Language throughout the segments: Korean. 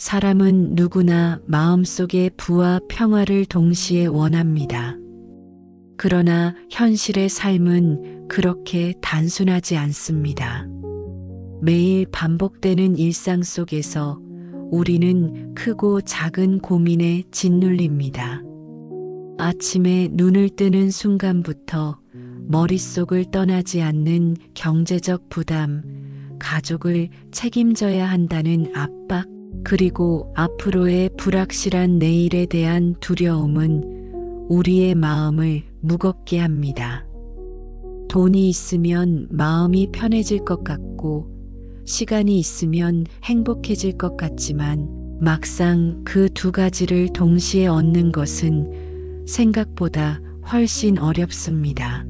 사람은 누구나 마음속의 부와 평화를 동시에 원합니다. 그러나 현실의 삶은 그렇게 단순하지 않습니다. 매일 반복되는 일상 속에서 우리는 크고 작은 고민에 짓눌립니다. 아침에 눈을 뜨는 순간부터 머릿속을 떠나지 않는 경제적 부담, 가족을 책임져야 한다는 압박, 그리고 앞으로의 불확실한 내일에 대한 두려움은 우리의 마음을 무겁게 합니다. 돈이 있으면 마음이 편해질 것 같고, 시간이 있으면 행복해질 것 같지만, 막상 그 두 가지를 동시에 얻는 것은 생각보다 훨씬 어렵습니다.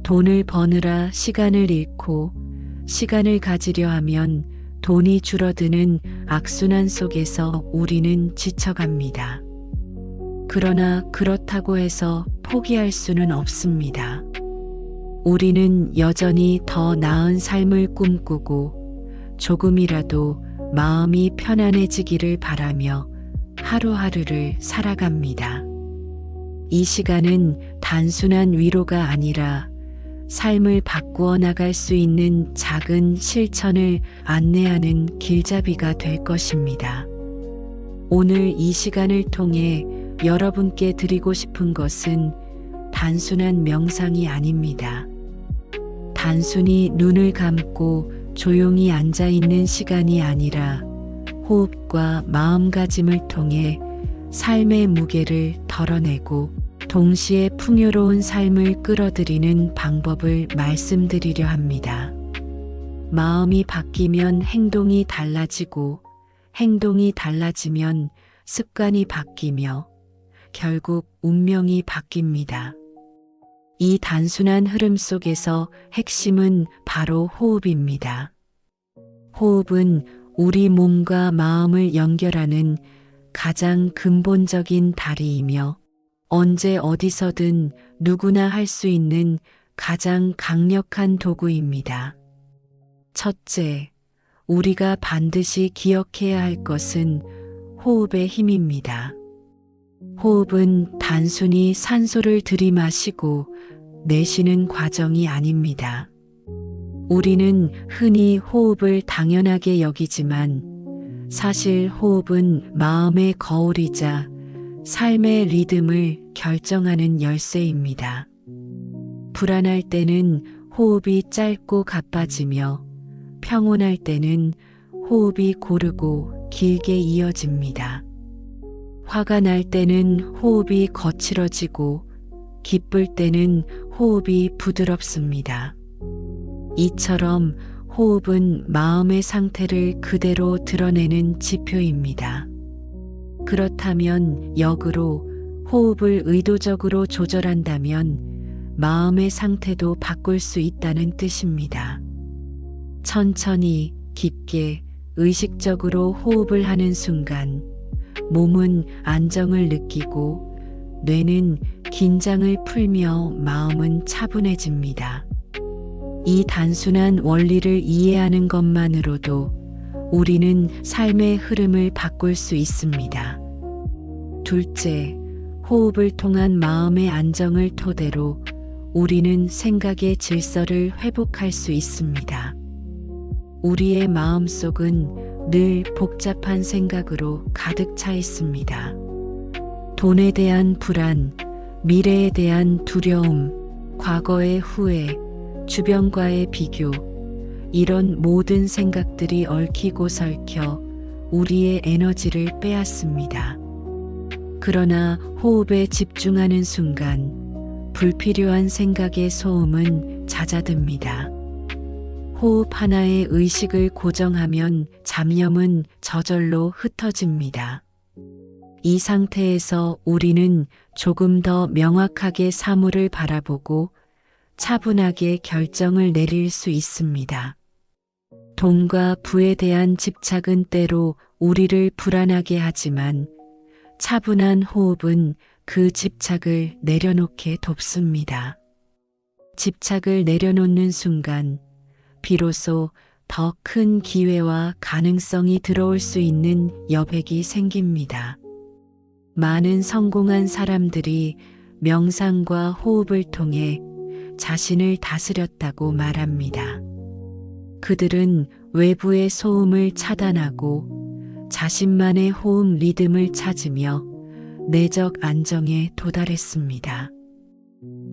돈을 버느라 시간을 잃고, 시간을 가지려 하면 돈이 줄어드는 악순환 속에서 우리는 지쳐갑니다. 그러나 그렇다고 해서 포기할 수는 없습니다. 우리는 여전히 더 나은 삶을 꿈꾸고 조금이라도 마음이 편안해지기를 바라며 하루하루를 살아갑니다. 이 시간은 단순한 위로가 아니라 삶을 바꾸어 나갈 수 있는 작은 실천을 안내하는 길잡이가 될 것입니다. 오늘 이 시간을 통해 여러분께 드리고 싶은 것은 단순한 명상이 아닙니다. 단순히 눈을 감고 조용히 앉아 있는 시간이 아니라 호흡과 마음가짐을 통해 삶의 무게를 덜어내고 동시에 풍요로운 삶을 끌어들이는 방법을 말씀드리려 합니다. 마음이 바뀌면 행동이 달라지고, 행동이 달라지면 습관이 바뀌며 결국 운명이 바뀝니다. 이 단순한 흐름 속에서 핵심은 바로 호흡입니다. 호흡은 우리 몸과 마음을 연결하는 가장 근본적인 다리이며 언제 어디서든 누구나 할 수 있는 가장 강력한 도구입니다. 첫째, 우리가 반드시 기억해야 할 것은 호흡의 힘입니다. 호흡은 단순히 산소를 들이마시고 내쉬는 과정이 아닙니다. 우리는 흔히 호흡을 당연하게 여기지만 사실 호흡은 마음의 거울이자 삶의 리듬을 결정하는 열쇠입니다. 불안할 때는 호흡이 짧고 가빠지며 평온할 때는 호흡이 고르고 길게 이어집니다. 화가 날 때는 호흡이 거칠어지고 기쁠 때는 호흡이 부드럽습니다. 이처럼 호흡은 마음의 상태를 그대로 드러내는 지표입니다. 그렇다면 역으로 호흡을 의도적으로 조절한다면 마음의 상태도 바꿀 수 있다는 뜻입니다. 천천히, 깊게, 의식적으로 호흡을 하는 순간 몸은 안정을 느끼고 뇌는 긴장을 풀며 마음은 차분해집니다. 이 단순한 원리를 이해하는 것만으로도 우리는 삶의 흐름을 바꿀 수 있습니다. 둘째, 호흡을 통한 마음의 안정을 토대로 우리는 생각의 질서를 회복할 수 있습니다. 우리의 마음속은 늘 복잡한 생각으로 가득 차 있습니다. 돈에 대한 불안, 미래에 대한 두려움, 과거의 후회, 주변과의 비교, 이런 모든 생각들이 얽히고 설켜 우리의 에너지를 빼앗습니다. 그러나 호흡에 집중하는 순간 불필요한 생각의 소음은 잦아듭니다. 호흡 하나의 의식을 고정하면 잡념은 저절로 흩어집니다. 이 상태에서 우리는 조금 더 명확하게 사물을 바라보고 차분하게 결정을 내릴 수 있습니다. 돈과 부에 대한 집착은 때로 우리를 불안하게 하지만 차분한 호흡은 그 집착을 내려놓게 돕습니다. 집착을 내려놓는 순간 비로소 더 큰 기회와 가능성이 들어올 수 있는 여백이 생깁니다. 많은 성공한 사람들이 명상과 호흡을 통해 자신을 다스렸다고 말합니다. 그들은 외부의 소음을 차단하고 자신만의 호흡 리듬을 찾으며 내적 안정에 도달했습니다.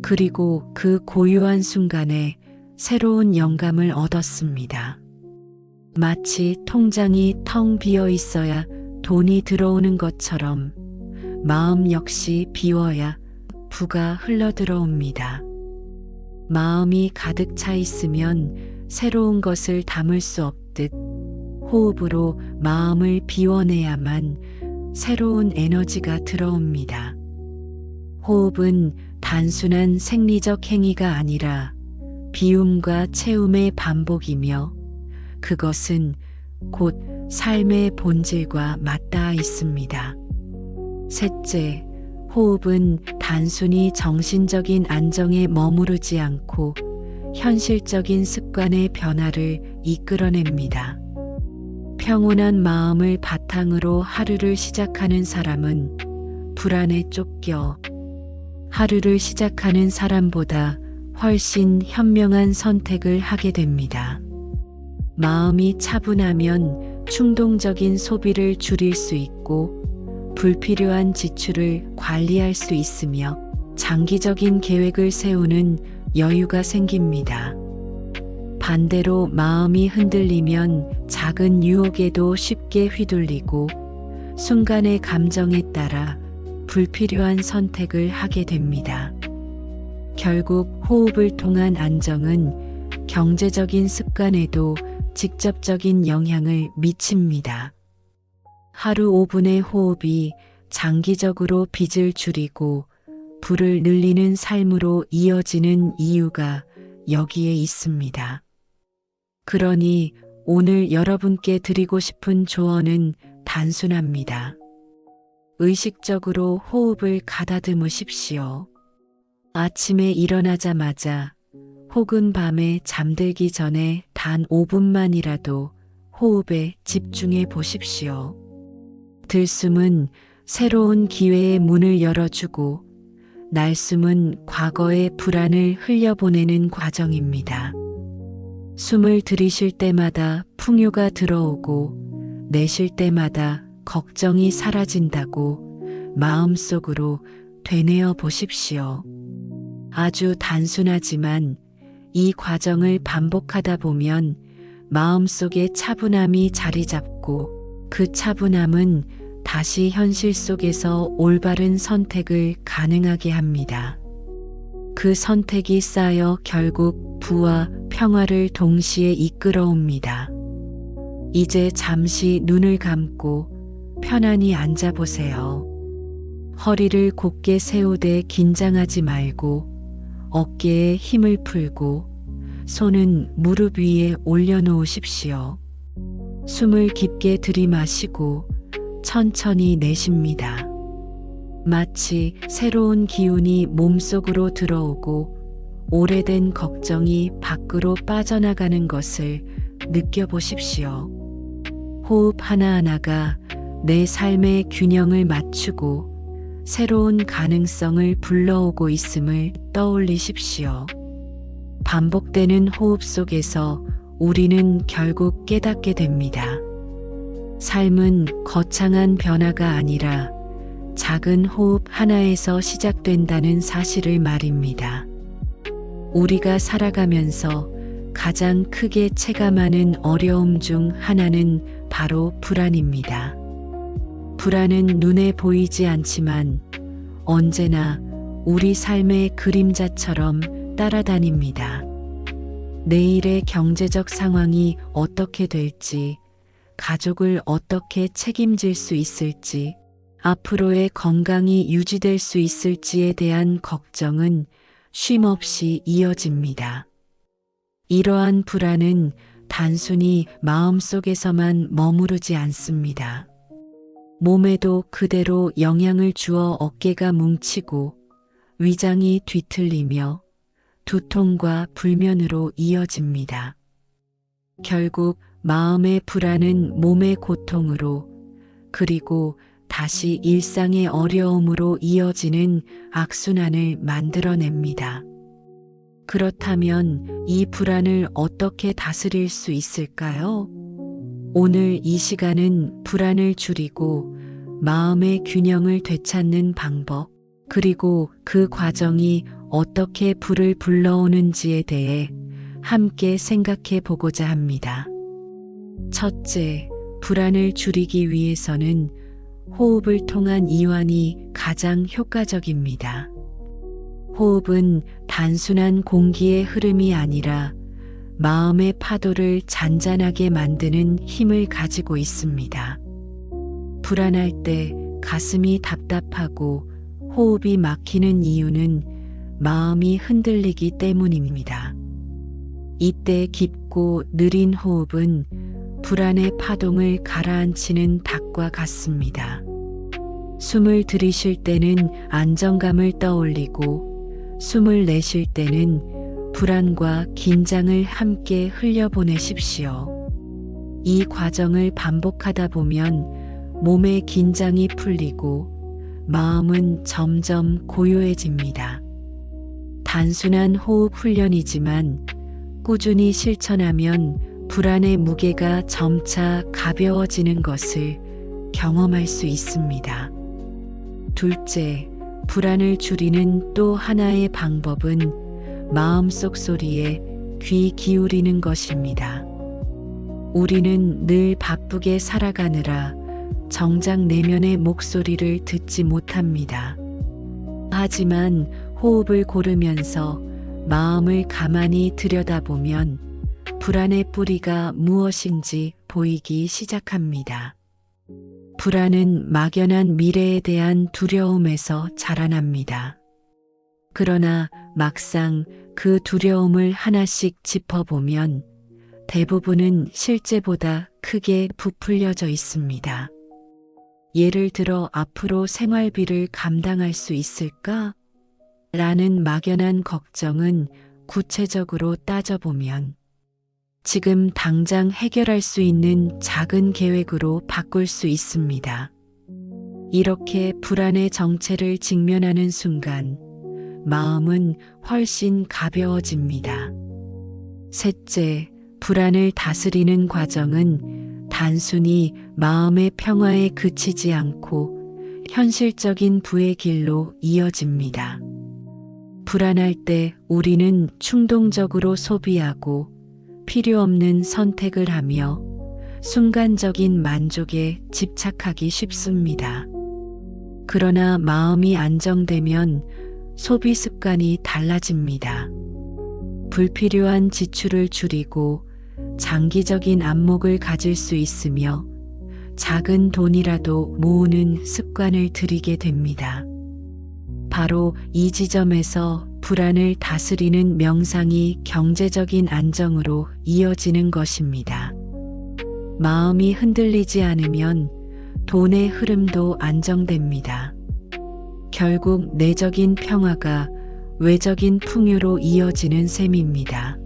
그리고 그 고요한 순간에 새로운 영감을 얻었습니다. 마치 통장이 텅 비어 있어야 돈이 들어오는 것처럼 마음 역시 비워야 부가 흘러들어옵니다. 마음이 가득 차 있으면 새로운 것을 담을 수 없듯 호흡으로 마음을 비워내야만 새로운 에너지가 들어옵니다. 호흡은 단순한 생리적 행위가 아니라 비움과 채움의 반복이며 그것은 곧 삶의 본질과 맞닿아 있습니다. 셋째, 호흡은 단순히 정신적인 안정에 머무르지 않고 현실적인 습관의 변화를 이끌어냅니다. 평온한 마음을 바탕으로 하루를 시작하는 사람은 불안에 쫓겨 하루를 시작하는 사람보다 훨씬 현명한 선택을 하게 됩니다. 마음이 차분하면 충동적인 소비를 줄일 수 있고 불필요한 지출을 관리할 수 있으며 장기적인 계획을 세우는 여유가 생깁니다. 반대로 마음이 흔들리면 작은 유혹에도 쉽게 휘둘리고 순간의 감정에 따라 불필요한 선택을 하게 됩니다. 결국 호흡을 통한 안정은 경제적인 습관에도 직접적인 영향을 미칩니다. 하루 5분의 호흡이 장기적으로 빚을 줄이고 부를 늘리는 삶으로 이어지는 이유가 여기에 있습니다. 그러니 오늘 여러분께 드리고 싶은 조언은 단순합니다. 의식적으로 호흡을 가다듬으십시오. 아침에 일어나자마자 혹은 밤에 잠들기 전에 단 5분만이라도 호흡에 집중해 보십시오. 들숨은 새로운 기회의 문을 열어주고 날숨은 과거의 불안을 흘려보내는 과정입니다. 숨을 들이쉴 때마다 풍요가 들어오고 내쉴 때마다 걱정이 사라진다고 마음속으로 되뇌어 보십시오. 아주 단순하지만 이 과정을 반복하다 보면 마음속에 차분함이 자리 잡고 그 차분함은 다시 현실 속에서 올바른 선택을 가능하게 합니다. 그 선택이 쌓여 결국 부와 평화를 동시에 이끌어옵니다. 이제 잠시 눈을 감고 편안히 앉아보세요. 허리를 곧게 세우되 긴장하지 말고 어깨에 힘을 풀고 손은 무릎 위에 올려놓으십시오. 숨을 깊게 들이마시고 천천히 내쉽니다. 마치 새로운 기운이 몸속으로 들어오고 오래된 걱정이 밖으로 빠져나가는 것을 느껴보십시오. 호흡 하나하나가 내 삶의 균형을 맞추고 새로운 가능성을 불러오고 있음을 떠올리십시오. 반복되는 호흡 속에서 우리는 결국 깨닫게 됩니다. 삶은 거창한 변화가 아니라 작은 호흡 하나에서 시작된다는 사실을 말입니다. 우리가 살아가면서 가장 크게 체감하는 어려움 중 하나는 바로 불안입니다. 불안은 눈에 보이지 않지만 언제나 우리 삶의 그림자처럼 따라다닙니다. 내일의 경제적 상황이 어떻게 될지, 가족을 어떻게 책임질 수 있을지, 앞으로의 건강이 유지될 수 있을지에 대한 걱정은 쉼없이 이어집니다. 이러한 불안은 단순히 마음속에서만 머무르지 않습니다. 몸에도 그대로 영향을 주어 어깨가 뭉치고 위장이 뒤틀리며 두통과 불면으로 이어집니다. 결국 마음의 불안은 몸의 고통으로, 그리고 다시 일상의 어려움으로 이어지는 악순환을 만들어냅니다. 그렇다면 이 불안을 어떻게 다스릴 수 있을까요? 오늘 이 시간은 불안을 줄이고 마음의 균형을 되찾는 방법, 그리고 그 과정이 어떻게 불을 불러오는지에 대해 함께 생각해 보고자 합니다. 첫째, 불안을 줄이기 위해서는 호흡을 통한 이완이 가장 효과적입니다. 호흡은 단순한 공기의 흐름이 아니라 마음의 파도를 잔잔하게 만드는 힘을 가지고 있습니다. 불안할 때 가슴이 답답하고 호흡이 막히는 이유는 마음이 흔들리기 때문입니다. 이때 깊고 느린 호흡은 불안의 파동을 가라앉히는 닭과 같습니다. 숨을 들이쉴 때는 안정감을 떠올리고 숨을 내쉴 때는 불안과 긴장을 함께 흘려보내십시오. 이 과정을 반복하다 보면 몸의 긴장이 풀리고 마음은 점점 고요해집니다. 단순한 호흡 훈련이지만 꾸준히 실천하면 불안의 무게가 점차 가벼워지는 것을 경험할 수 있습니다. 둘째, 불안을 줄이는 또 하나의 방법은 마음속 소리에 귀 기울이는 것입니다. 우리는 늘 바쁘게 살아가느라 정작 내면의 목소리를 듣지 못합니다. 하지만 호흡을 고르면서 마음을 가만히 들여다보면 불안의 뿌리가 무엇인지 보이기 시작합니다. 불안은 막연한 미래에 대한 두려움에서 자라납니다. 그러나 막상 그 두려움을 하나씩 짚어보면 대부분은 실제보다 크게 부풀려져 있습니다. 예를 들어 앞으로 생활비를 감당할 수 있을까? 라는 막연한 걱정은 구체적으로 따져보면 지금 당장 해결할 수 있는 작은 계획으로 바꿀 수 있습니다. 이렇게 불안의 정체를 직면하는 순간 마음은 훨씬 가벼워집니다. 셋째, 불안을 다스리는 과정은 단순히 마음의 평화에 그치지 않고 현실적인 부의 길로 이어집니다. 불안할 때 우리는 충동적으로 소비하고 필요 없는 선택을 하며 순간적인 만족에 집착하기 쉽습니다. 그러나 마음이 안정되면 소비 습관이 달라집니다. 불필요한 지출을 줄이고 장기적인 안목을 가질 수 있으며 작은 돈이라도 모으는 습관을 들이게 됩니다. 바로 이 지점에서 불안을 다스리는 명상이 경제적인 안정으로 이어지는 것입니다. 마음이 흔들리지 않으면 돈의 흐름도 안정됩니다. 결국 내적인 평화가 외적인 풍요로 이어지는 셈입니다.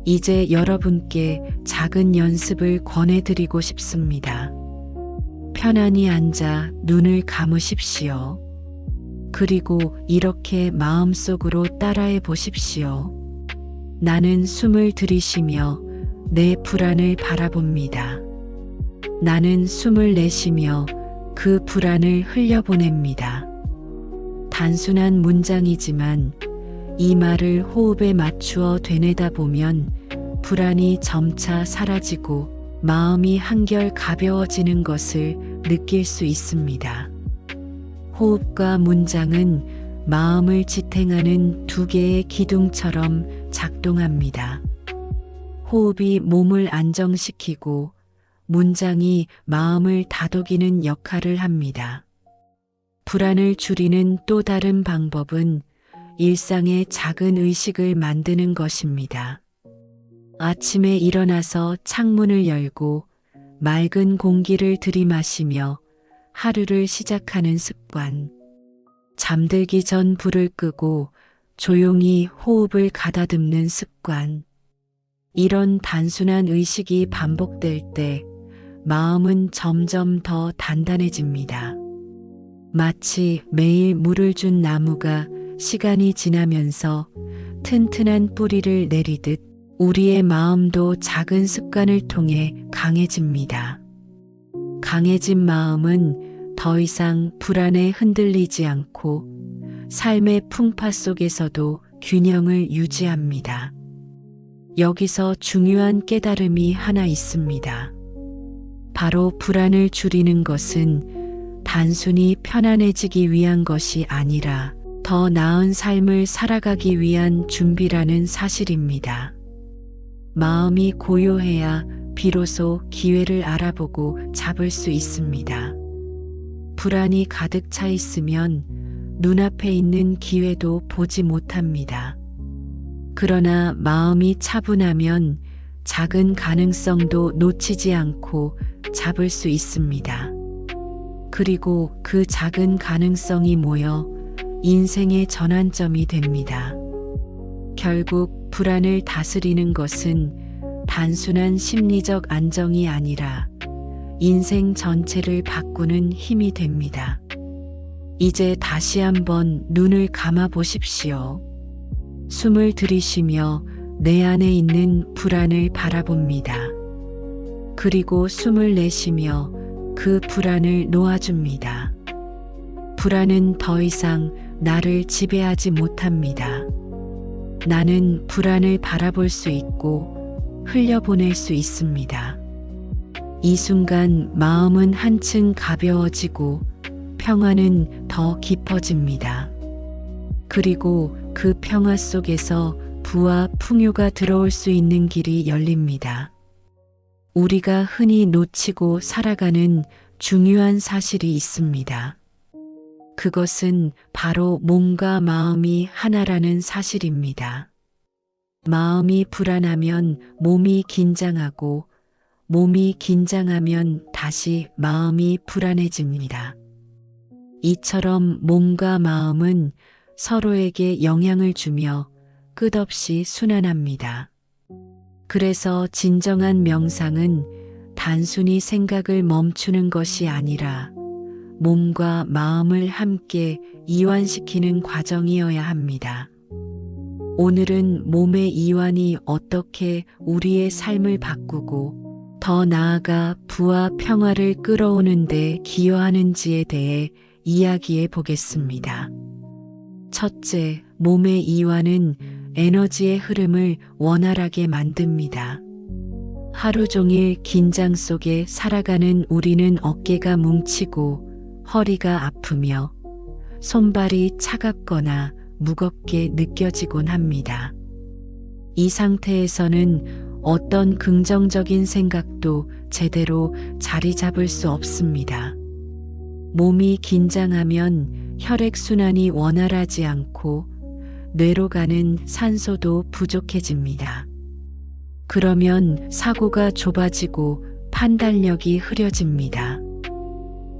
이제 여러분께 작은 연습을 권해드리고 싶습니다. 편안히 앉아 눈을 감으십시오. 그리고 이렇게 마음속으로 따라해 보십시오. 나는 숨을 들이쉬며 내 불안을 바라봅니다. 나는 숨을 내쉬며 그 불안을 흘려보냅니다. 단순한 문장이지만 이 말을 호흡에 맞추어 되뇌다 보면 불안이 점차 사라지고 마음이 한결 가벼워지는 것을 느낄 수 있습니다. 호흡과 문장은 마음을 지탱하는 두 개의 기둥처럼 작동합니다. 호흡이 몸을 안정시키고 문장이 마음을 다독이는 역할을 합니다. 불안을 줄이는 또 다른 방법은 일상의 작은 의식을 만드는 것입니다. 아침에 일어나서 창문을 열고 맑은 공기를 들이마시며 하루를 시작하는 습관. 잠들기 전 불을 끄고 조용히 호흡을 가다듬는 습관. 이런 단순한 의식이 반복될 때 마음은 점점 더 단단해집니다. 마치 매일 물을 준 나무가 시간이 지나면서 튼튼한 뿌리를 내리듯 우리의 마음도 작은 습관을 통해 강해집니다. 강해진 마음은 더 이상 불안에 흔들리지 않고 삶의 풍파 속에서도 균형을 유지합니다. 여기서 중요한 깨달음이 하나 있습니다. 바로 불안을 줄이는 것은 단순히 편안해지기 위한 것이 아니라 더 나은 삶을 살아가기 위한 준비라는 사실입니다. 마음이 고요해야 비로소 기회를 알아보고 잡을 수 있습니다. 불안이 가득 차 있으면 눈앞에 있는 기회도 보지 못합니다. 그러나 마음이 차분하면 작은 가능성도 놓치지 않고 잡을 수 있습니다. 그리고 그 작은 가능성이 모여 인생의 전환점이 됩니다. 결국 불안을 다스리는 것은 단순한 심리적 안정이 아니라 인생 전체를 바꾸는 힘이 됩니다. 이제 다시 한번 눈을 감아 보십시오. 숨을 들이쉬며 내 안에 있는 불안을 바라봅니다. 그리고 숨을 내쉬며 그 불안을 놓아줍니다. 불안은 더 이상 나를 지배하지 못합니다. 나는 불안을 바라볼 수 있고 흘려보낼 수 있습니다. 이 순간 마음은 한층 가벼워지고 평화는 더 깊어집니다. 그리고 그 평화 속에서 부와 풍요가 들어올 수 있는 길이 열립니다. 우리가 흔히 놓치고 살아가는 중요한 사실이 있습니다. 그것은 바로 몸과 마음이 하나라는 사실입니다. 마음이 불안하면 몸이 긴장하고 몸이 긴장하면 다시 마음이 불안해집니다. 이처럼 몸과 마음은 서로에게 영향을 주며 끝없이 순환합니다. 그래서 진정한 명상은 단순히 생각을 멈추는 것이 아니라 몸과 마음을 함께 이완시키는 과정이어야 합니다. 오늘은 몸의 이완이 어떻게 우리의 삶을 바꾸고 더 나아가 부와 평화를 끌어오는 데 기여하는지에 대해 이야기해 보겠습니다. 첫째, 몸의 이완은 에너지의 흐름을 원활하게 만듭니다. 하루 종일 긴장 속에 살아가는 우리는 어깨가 뭉치고 허리가 아프며 손발이 차갑거나 무겁게 느껴지곤 합니다. 이 상태에서는 어떤 긍정적인 생각도 제대로 자리 잡을 수 없습니다. 몸이 긴장하면 혈액순환이 원활하지 않고 뇌로 가는 산소도 부족해집니다. 그러면 사고가 좁아지고 판단력이 흐려집니다.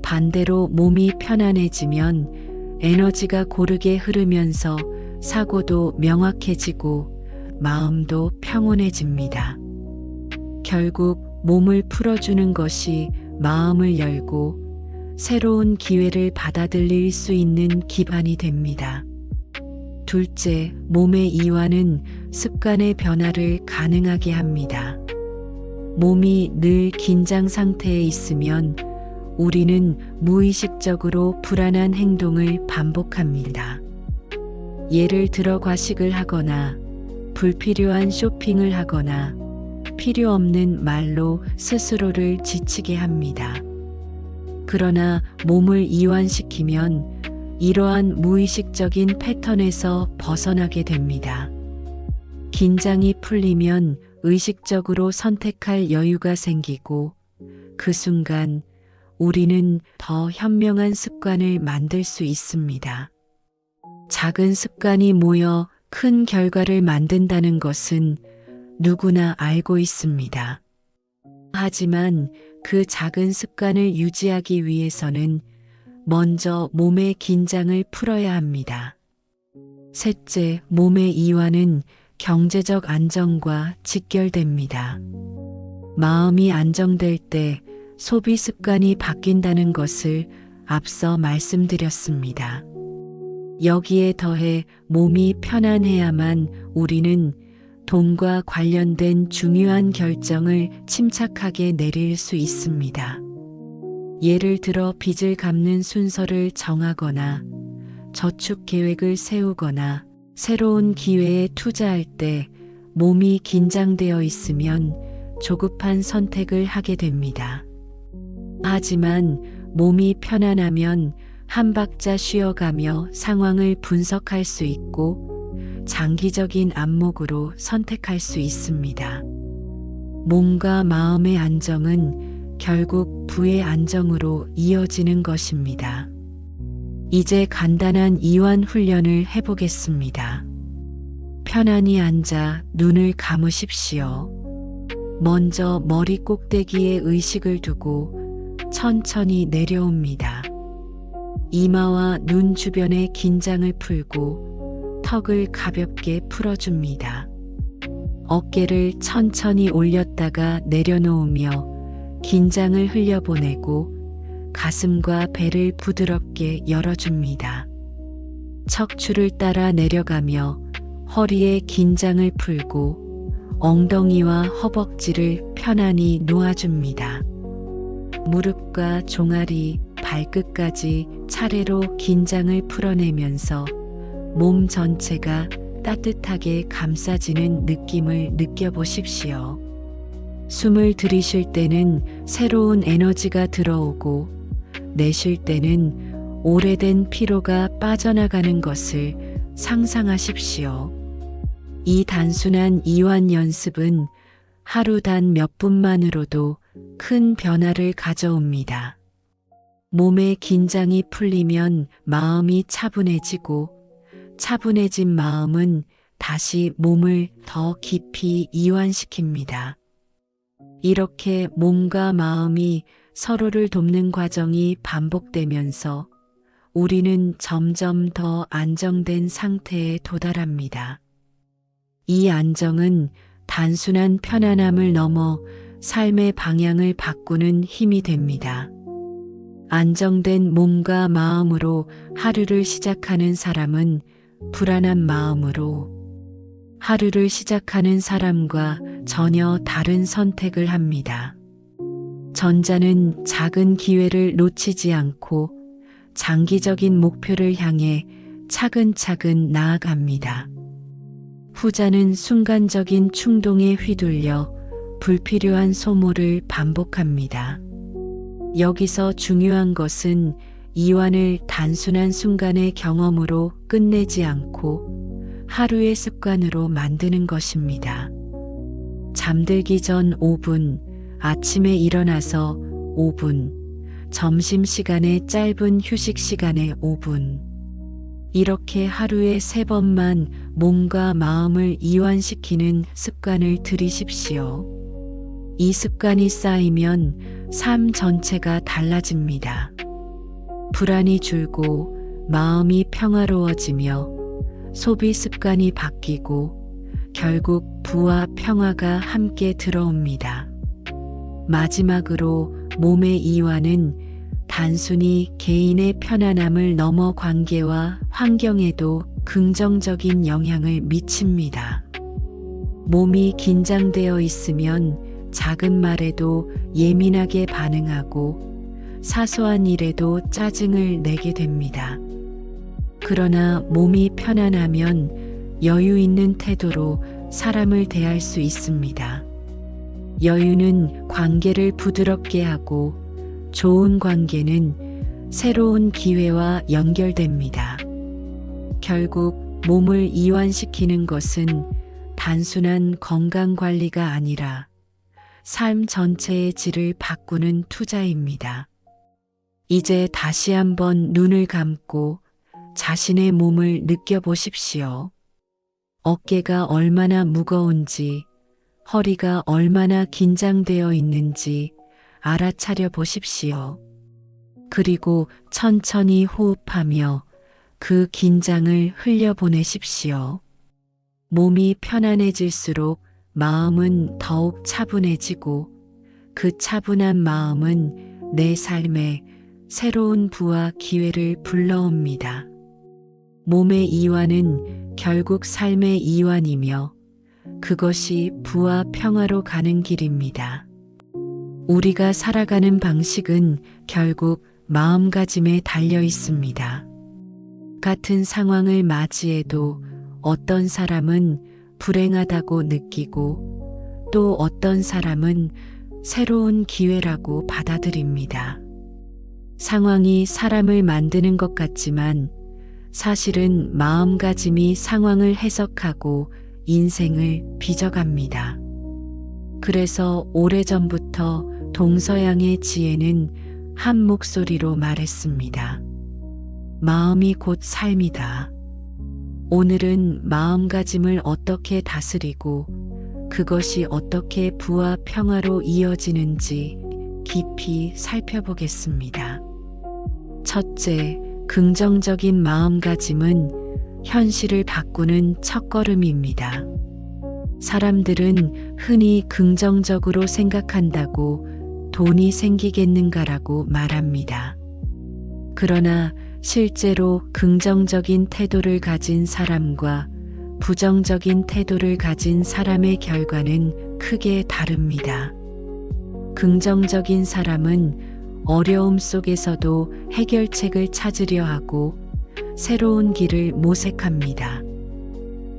반대로 몸이 편안해지면 에너지가 고르게 흐르면서 사고도 명확해지고 마음도 평온해집니다. 결국 몸을 풀어주는 것이 마음을 열고 새로운 기회를 받아들일 수 있는 기반이 됩니다. 둘째, 몸의 이완은 습관의 변화를 가능하게 합니다. 몸이 늘 긴장 상태에 있으면 우리는 무의식적으로 불안한 행동을 반복합니다. 예를 들어 과식을 하거나 불필요한 쇼핑을 하거나 필요 없는 말로 스스로를 지치게 합니다. 그러나 몸을 이완시키면 이러한 무의식적인 패턴에서 벗어나게 됩니다. 긴장이 풀리면 의식적으로 선택할 여유가 생기고 그 순간 우리는 더 현명한 습관을 만들 수 있습니다. 작은 습관이 모여 큰 결과를 만든다는 것은 누구나 알고 있습니다. 하지만 그 작은 습관을 유지하기 위해서는 먼저 몸의 긴장을 풀어야 합니다. 셋째, 몸의 이완은 경제적 안정과 직결됩니다. 마음이 안정될 때 소비 습관이 바뀐다는 것을 앞서 말씀드렸습니다. 여기에 더해 몸이 편안해야만 우리는 돈과 관련된 중요한 결정을 침착하게 내릴 수 있습니다. 예를 들어 빚을 갚는 순서를 정하거나 저축 계획을 세우거나 새로운 기회에 투자할 때 몸이 긴장되어 있으면 조급한 선택을 하게 됩니다. 하지만 몸이 편안하면 한 박자 쉬어가며 상황을 분석할 수 있고 장기적인 안목으로 선택할 수 있습니다. 몸과 마음의 안정은 결국 부의 안정으로 이어지는 것입니다. 이제 간단한 이완 훈련을 해보겠습니다. 편안히 앉아 눈을 감으십시오. 먼저 머리 꼭대기에 의식을 두고 천천히 내려옵니다. 이마와 눈 주변의 긴장을 풀고 턱을 가볍게 풀어줍니다. 어깨를 천천히 올렸다가 내려놓으며 긴장을 흘려보내고 가슴과 배를 부드럽게 열어줍니다. 척추를 따라 내려가며 허리에 긴장을 풀고 엉덩이와 허벅지를 편안히 놓아줍니다. 무릎과 종아리, 발끝까지 차례로 긴장을 풀어내면서 몸 전체가 따뜻하게 감싸지는 느낌을 느껴보십시오. 숨을 들이쉴 때는 새로운 에너지가 들어오고 내쉴 때는 오래된 피로가 빠져나가는 것을 상상하십시오. 이 단순한 이완 연습은 하루 단 몇 분만으로도 큰 변화를 가져옵니다. 몸의 긴장이 풀리면 마음이 차분해지고 차분해진 마음은 다시 몸을 더 깊이 이완시킵니다. 이렇게 몸과 마음이 서로를 돕는 과정이 반복되면서 우리는 점점 더 안정된 상태에 도달합니다. 이 안정은 단순한 편안함을 넘어 삶의 방향을 바꾸는 힘이 됩니다. 안정된 몸과 마음으로 하루를 시작하는 사람은 불안한 마음으로 하루를 시작하는 사람과 전혀 다른 선택을 합니다. 전자는 작은 기회를 놓치지 않고 장기적인 목표를 향해 차근차근 나아갑니다. 후자는 순간적인 충동에 휘둘려 불필요한 소모를 반복합니다. 여기서 중요한 것은 이완을 단순한 순간의 경험으로 끝내지 않고 하루의 습관으로 만드는 것입니다. 잠들기 전 5분, 아침에 일어나서 5분, 점심시간에 짧은 휴식 시간에 5분. 이렇게 하루에 3번만 몸과 마음을 이완시키는 습관을 들이십시오. 이 습관이 쌓이면 삶 전체가 달라집니다. 불안이 줄고 마음이 평화로워지며 소비 습관이 바뀌고 결국 부와 평화가 함께 들어옵니다. 마지막으로 몸의 이완은 단순히 개인의 편안함을 넘어 관계와 환경에도 긍정적인 영향을 미칩니다. 몸이 긴장되어 있으면 작은 말에도 예민하게 반응하고 사소한 일에도 짜증을 내게 됩니다. 그러나 몸이 편안하면 여유 있는 태도로 사람을 대할 수 있습니다. 여유는 관계를 부드럽게 하고 좋은 관계는 새로운 기회와 연결됩니다. 결국 몸을 이완시키는 것은 단순한 건강 관리가 아니라 삶 전체의 질을 바꾸는 투자입니다. 이제 다시 한번 눈을 감고 자신의 몸을 느껴보십시오. 어깨가 얼마나 무거운지, 허리가 얼마나 긴장되어 있는지 알아차려 보십시오. 그리고 천천히 호흡하며 그 긴장을 흘려보내십시오. 몸이 편안해질수록 마음은 더욱 차분해지고 그 차분한 마음은 내 삶에 새로운 부와 기회를 불러옵니다. 몸의 이완은 결국 삶의 이완이며 그것이 부와 평화로 가는 길입니다. 우리가 살아가는 방식은 결국 마음가짐에 달려 있습니다. 같은 상황을 맞이해도 어떤 사람은 불행하다고 느끼고 또 어떤 사람은 새로운 기회라고 받아들입니다. 상황이 사람을 만드는 것 같지만 사실은 마음가짐이 상황을 해석하고 인생을 빚어갑니다. 그래서 오래전부터 동서양의 지혜는 한 목소리로 말했습니다. 마음이 곧 삶이다. 오늘은 마음가짐을 어떻게 다스리고 그것이 어떻게 부와 평화로 이어지는지 깊이 살펴보겠습니다. 첫째, 긍정적인 마음가짐은 현실을 바꾸는 첫걸음입니다. 사람들은 흔히 긍정적으로 생각한다고 돈이 생기겠는가라고 말합니다. 그러나 실제로 긍정적인 태도를 가진 사람과 부정적인 태도를 가진 사람의 결과는 크게 다릅니다. 긍정적인 사람은 어려움 속에서도 해결책을 찾으려 하고 새로운 길을 모색합니다.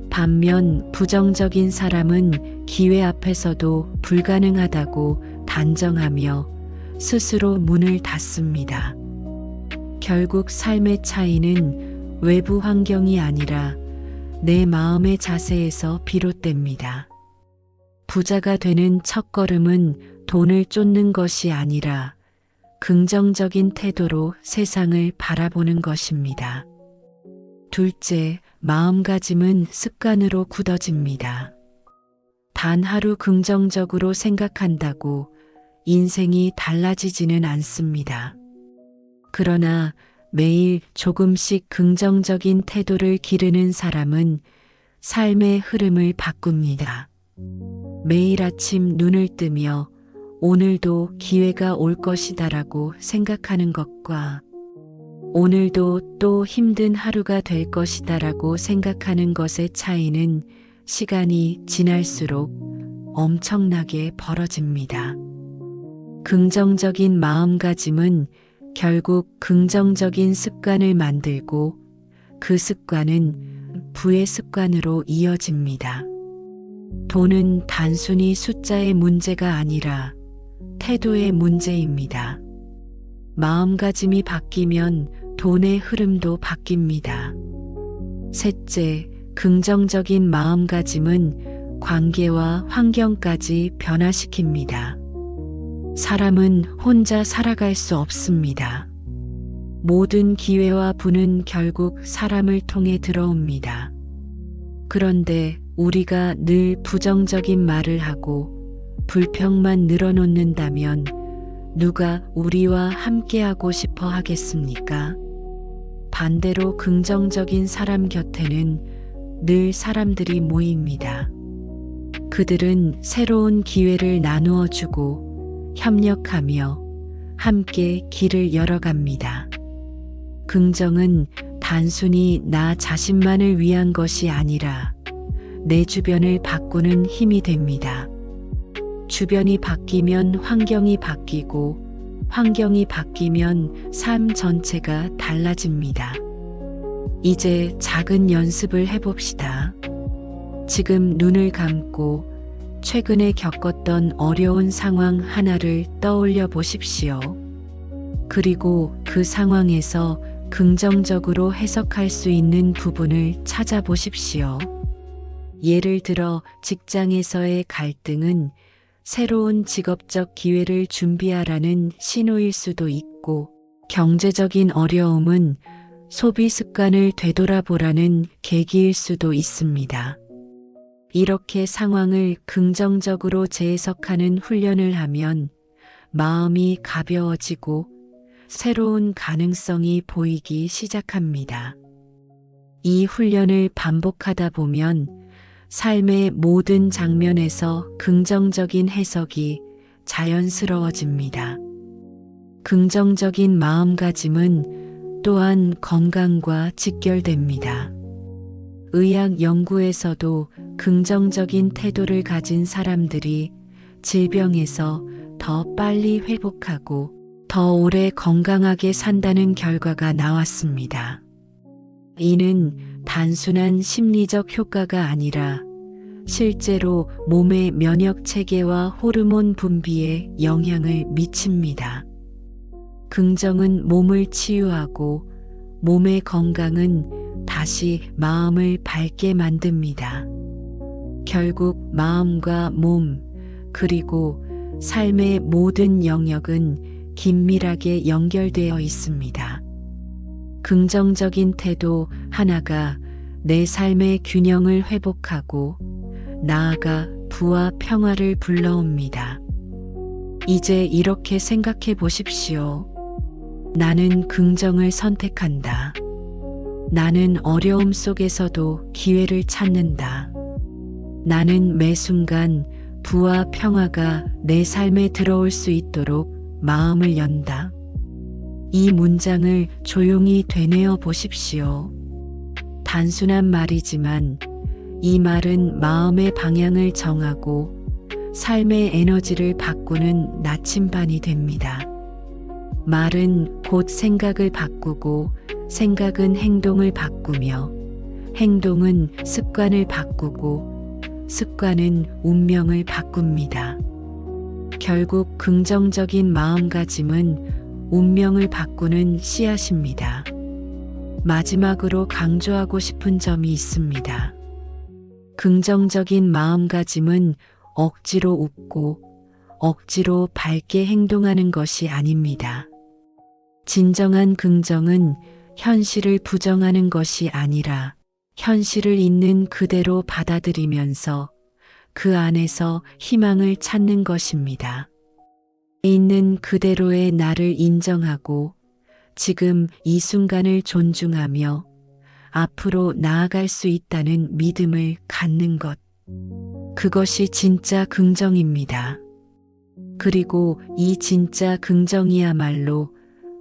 반면 부정적인 사람은 기회 앞에서도 불가능하다고 단정하며 스스로 문을 닫습니다. 결국 삶의 차이는 외부 환경이 아니라 내 마음의 자세에서 비롯됩니다. 부자가 되는 첫걸음은 돈을 쫓는 것이 아니라 긍정적인 태도로 세상을 바라보는 것입니다. 둘째, 마음가짐은 습관으로 굳어집니다. 단 하루 긍정적으로 생각한다고 인생이 달라지지는 않습니다. 그러나 매일 조금씩 긍정적인 태도를 기르는 사람은 삶의 흐름을 바꿉니다. 매일 아침 눈을 뜨며 오늘도 기회가 올 것이다라고 생각하는 것과 오늘도 또 힘든 하루가 될 것이다라고 생각하는 것의 차이는 시간이 지날수록 엄청나게 벌어집니다. 긍정적인 마음가짐은 결국 긍정적인 습관을 만들고 그 습관은 부의 습관으로 이어집니다. 돈은 단순히 숫자의 문제가 아니라 태도의 문제입니다. 마음가짐이 바뀌면 돈의 흐름도 바뀝니다. 셋째, 긍정적인 마음가짐은 관계와 환경까지 변화시킵니다. 사람은 혼자 살아갈 수 없습니다. 모든 기회와 부는 결국 사람을 통해 들어옵니다. 그런데 우리가 늘 부정적인 말을 하고 불평만 늘어놓는다면 누가 우리와 함께하고 싶어 하겠습니까? 반대로 긍정적인 사람 곁에는 늘 사람들이 모입니다. 그들은 새로운 기회를 나누어 주고 협력하며 함께 길을 열어갑니다. 긍정은 단순히 나 자신만을 위한 것이 아니라 내 주변을 바꾸는 힘이 됩니다. 주변이 바뀌면 환경이 바뀌고 환경이 바뀌면 삶 전체가 달라집니다. 이제 작은 연습을 해봅시다. 지금 눈을 감고 최근에 겪었던 어려운 상황 하나를 떠올려 보십시오. 그리고 그 상황에서 긍정적으로 해석할 수 있는 부분을 찾아보십시오. 예를 들어 직장에서의 갈등은 새로운 직업적 기회를 준비하라는 신호일 수도 있고, 경제적인 어려움은 소비 습관을 되돌아보라는 계기일 수도 있습니다. 이렇게 상황을 긍정적으로 재해석하는 훈련을 하면 마음이 가벼워지고 새로운 가능성이 보이기 시작합니다. 이 훈련을 반복하다 보면 삶의 모든 장면에서 긍정적인 해석이 자연스러워집니다. 긍정적인 마음가짐은 또한 건강과 직결됩니다. 의학 연구에서도 긍정적인 태도를 가진 사람들이 질병에서 더 빨리 회복하고 더 오래 건강하게 산다는 결과가 나왔습니다. 이는 단순한 심리적 효과가 아니라 실제로 몸의 면역 체계와 호르몬 분비에 영향을 미칩니다. 긍정은 몸을 치유하고 몸의 건강은 다시 마음을 밝게 만듭니다. 결국 마음과 몸, 그리고 삶의 모든 영역은 긴밀하게 연결되어 있습니다. 긍정적인 태도 하나가 내 삶의 균형을 회복하고 나아가 부와 평화를 불러옵니다. 이제 이렇게 생각해 보십시오. 나는 긍정을 선택한다. 나는 어려움 속에서도 기회를 찾는다. 나는 매 순간 부와 평화가 내 삶에 들어올 수 있도록 마음을 연다. 이 문장을 조용히 되뇌어 보십시오. 단순한 말이지만 이 말은 마음의 방향을 정하고 삶의 에너지를 바꾸는 나침반이 됩니다. 말은 곧 생각을 바꾸고 생각은 행동을 바꾸며 행동은 습관을 바꾸고 습관은 운명을 바꿉니다. 결국 긍정적인 마음가짐은 운명을 바꾸는 씨앗입니다. 마지막으로 강조하고 싶은 점이 있습니다. 긍정적인 마음가짐은 억지로 웃고 억지로 밝게 행동하는 것이 아닙니다. 진정한 긍정은 현실을 부정하는 것이 아니라 현실을 있는 그대로 받아들이면서 그 안에서 희망을 찾는 것입니다. 있는 그대로의 나를 인정하고 지금 이 순간을 존중하며 앞으로 나아갈 수 있다는 믿음을 갖는 것. 그것이 진짜 긍정입니다. 그리고 이 진짜 긍정이야말로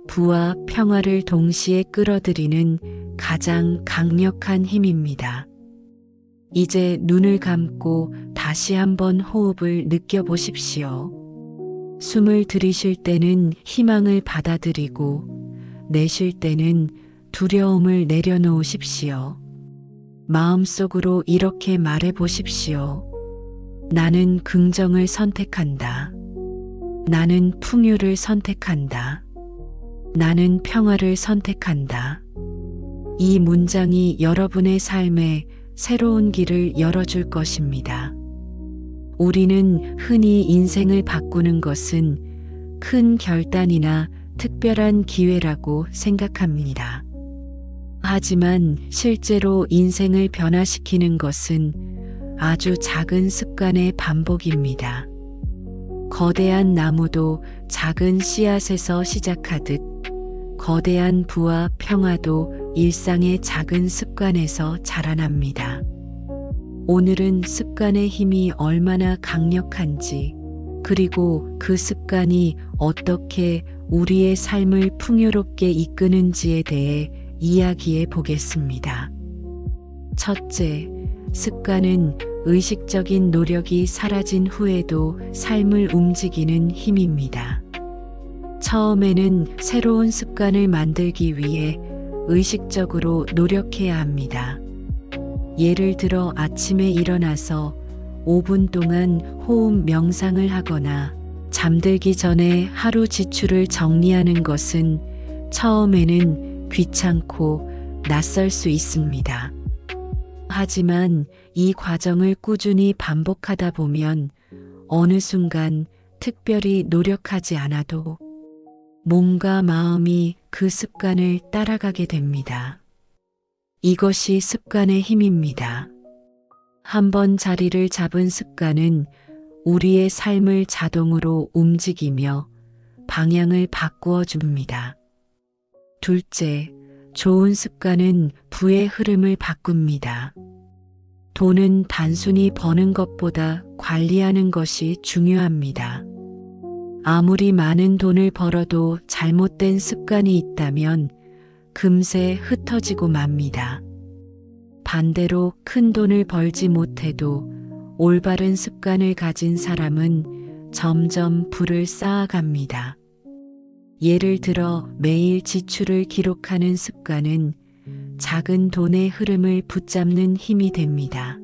부와 평화를 동시에 끌어들이는 가장 강력한 힘입니다. 이제 눈을 감고 다시 한번 호흡을 느껴보십시오. 숨을 들이쉴 때는 희망을 받아들이고 내쉴 때는 두려움을 내려놓으십시오. 마음속으로 이렇게 말해 보십시오. 나는 긍정을 선택한다. 나는 풍요를 선택한다. 나는 평화를 선택한다. 이 문장이 여러분의 삶에 새로운 길을 열어줄 것입니다. 우리는 흔히 인생을 바꾸는 것은 큰 결단이나 특별한 기회라고 생각합니다. 하지만 실제로 인생을 변화시키는 것은 아주 작은 습관의 반복입니다. 거대한 나무도 작은 씨앗에서 시작하듯 거대한 부와 평화도 일상의 작은 습관에서 자라납니다. 오늘은 습관의 힘이 얼마나 강력한지, 그리고 그 습관이 어떻게 우리의 삶을 풍요롭게 이끄는지에 대해 이야기해 보겠습니다. 첫째, 습관은 의식적인 노력이 사라진 후에도 삶을 움직이는 힘입니다. 처음에는 새로운 습관을 만들기 위해 의식적으로 노력해야 합니다. 예를 들어 아침에 일어나서 5분 동안 호흡 명상을 하거나 잠들기 전에 하루 지출을 정리하는 것은 처음에는 귀찮고 낯설 수 있습니다. 하지만 이 과정을 꾸준히 반복하다 보면 어느 순간 특별히 노력하지 않아도 몸과 마음이 그 습관을 따라가게 됩니다. 이것이 습관의 힘입니다. 한번 자리를 잡은 습관은 우리의 삶을 자동으로 움직이며 방향을 바꾸어 줍니다. 둘째, 좋은 습관은 부의 흐름을 바꿉니다. 돈은 단순히 버는 것보다 관리하는 것이 중요합니다. 아무리 많은 돈을 벌어도 잘못된 습관이 있다면 금세 흩어지고 맙니다. 반대로 큰 돈을 벌지 못해도 올바른 습관을 가진 사람은 점점 부를 쌓아갑니다. 예를 들어 매일 지출을 기록하는 습관은 작은 돈의 흐름을 붙잡는 힘이 됩니다.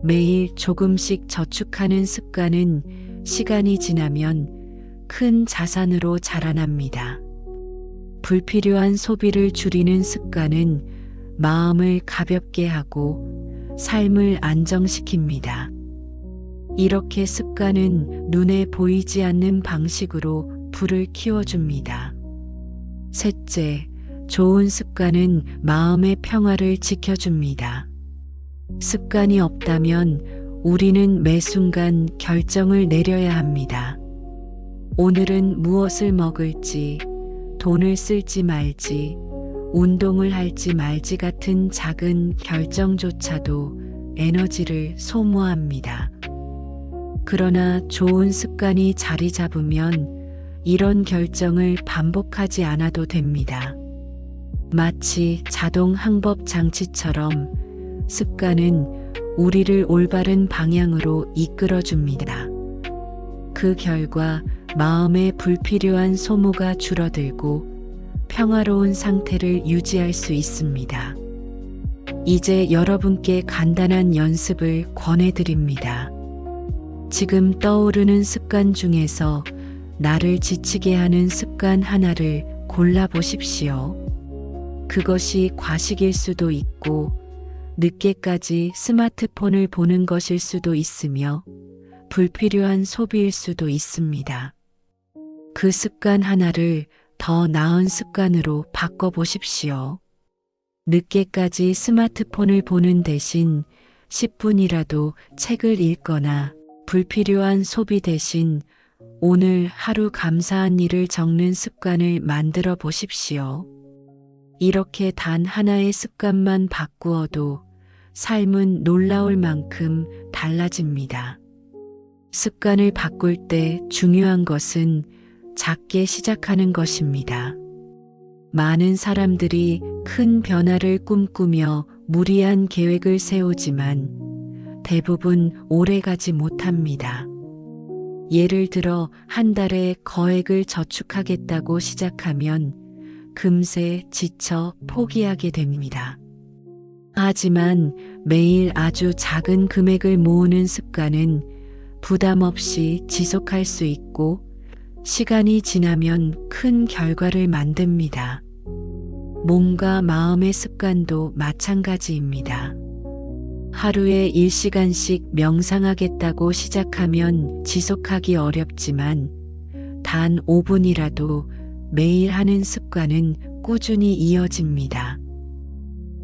매일 조금씩 저축하는 습관은 시간이 지나면 큰 자산으로 자라납니다. 불필요한 소비를 줄이는 습관은 마음을 가볍게 하고 삶을 안정시킵니다. 이렇게 습관은 눈에 보이지 않는 방식으로 불을 키워줍니다. 셋째, 좋은 습관은 마음의 평화를 지켜줍니다. 습관이 없다면 우리는 매 순간 결정을 내려야 합니다. 오늘은 무엇을 먹을지, 돈을 쓸지 말지, 운동을 할지 말지 같은 작은 결정조차도 에너지를 소모합니다. 그러나 좋은 습관이 자리 잡으면 이런 결정을 반복하지 않아도 됩니다. 마치 자동 항법 장치처럼 습관은 우리를 올바른 방향으로 이끌어줍니다. 그 결과 마음의 불필요한 소모가 줄어들고 평화로운 상태를 유지할 수 있습니다. 이제 여러분께 간단한 연습을 권해드립니다. 지금 떠오르는 습관 중에서 나를 지치게 하는 습관 하나를 골라보십시오. 그것이 과식일 수도 있고 늦게까지 스마트폰을 보는 것일 수도 있으며 불필요한 소비일 수도 있습니다. 그 습관 하나를 더 나은 습관으로 바꿔보십시오. 늦게까지 스마트폰을 보는 대신 10분이라도 책을 읽거나 불필요한 소비 대신 오늘 하루 감사한 일을 적는 습관을 만들어 보십시오. 이렇게 단 하나의 습관만 바꾸어도 삶은 놀라울 만큼 달라집니다. 습관을 바꿀 때 중요한 것은 작게 시작하는 것입니다. 많은 사람들이 큰 변화를 꿈꾸며 무리한 계획을 세우지만 대부분 오래가지 못합니다. 예를 들어 한 달에 거액을 저축하겠다고 시작하면 금세 지쳐 포기하게 됩니다. 하지만 매일 아주 작은 금액을 모으는 습관은 부담 없이 지속할 수 있고 시간이 지나면 큰 결과를 만듭니다. 몸과 마음의 습관도 마찬가지입니다. 하루에 1시간씩 명상하겠다고 시작하면 지속하기 어렵지만 단 5분이라도 매일 하는 습관은 꾸준히 이어집니다.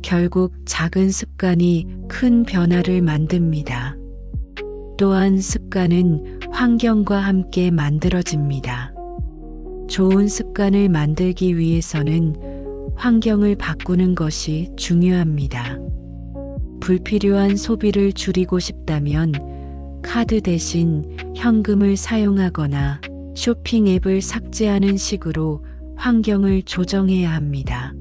결국 작은 습관이 큰 변화를 만듭니다. 또한 습관은 환경과 함께 만들어집니다. 좋은 습관을 만들기 위해서는 환경을 바꾸는 것이 중요합니다. 불필요한 소비를 줄이고 싶다면 카드 대신 현금을 사용하거나 쇼핑 앱을 삭제하는 식으로 환경을 조정해야 합니다.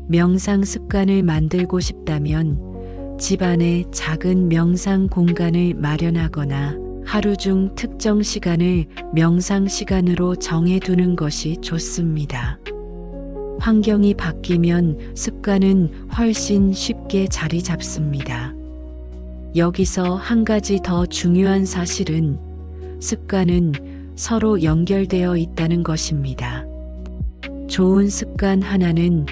명상 습관을 만들고 싶다면 집안에 작은 명상 공간을 마련하거나 하루 중 특정 시간을 명상 시간으로 정해두는 것이 좋습니다. 환경이 바뀌면 습관은 훨씬 쉽게 자리 잡습니다. 여기서 한 가지 더 중요한 사실은 습관은 서로 연결되어 있다는 것입니다. 좋은 습관 하나는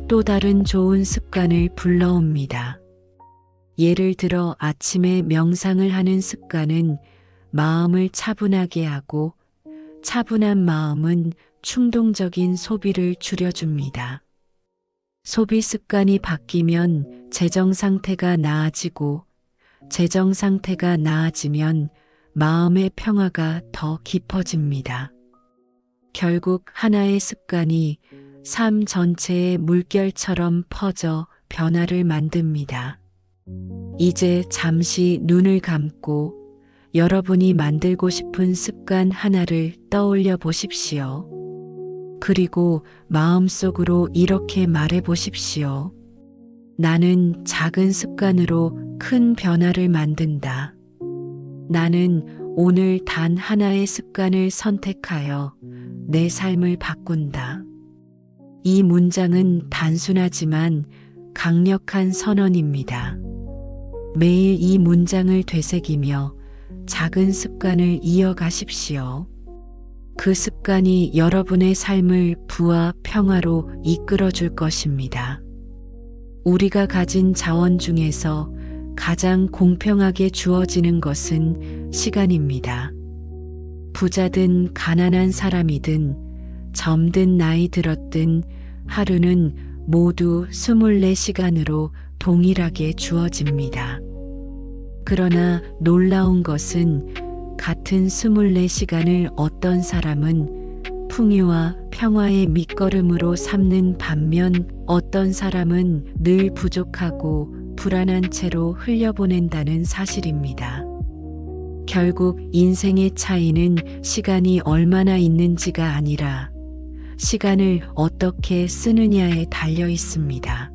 또 다른 좋은 습관을 불러옵니다. 예를 들어 아침에 명상을 하는 습관은 마음을 차분하게 하고 차분한 마음은 충동적인 소비를 줄여줍니다. 소비 습관이 바뀌면 재정 상태가 나아지고 재정 상태가 나아지면 마음의 평화가 더 깊어집니다. 결국 하나의 습관이 삶 전체의 물결처럼 퍼져 변화를 만듭니다. 이제 잠시 눈을 감고 여러분이 만들고 싶은 습관 하나를 떠올려 보십시오. 그리고 마음속으로 이렇게 말해 보십시오. 나는 작은 습관으로 큰 변화를 만든다. 나는 오늘 단 하나의 습관을 선택하여 내 삶을 바꾼다. 이 문장은 단순하지만 강력한 선언입니다. 매일 이 문장을 되새기며 작은 습관을 이어가십시오. 그 습관이 여러분의 삶을 부와 평화로 이끌어 줄 것입니다. 우리가 가진 자원 중에서 가장 공평하게 주어지는 것은 시간입니다. 부자든 가난한 사람이든 젊든 나이 들었든 하루는 모두 24시간으로 동일하게 주어집니다. 그러나 놀라운 것은 같은 24시간을 어떤 사람은 풍요와 평화의 밑거름으로 삼는 반면 어떤 사람은 늘 부족하고 불안한 채로 흘려보낸다는 사실입니다. 결국 인생의 차이는 시간이 얼마나 있는지가 아니라 시간을 어떻게 쓰느냐에 달려 있습니다.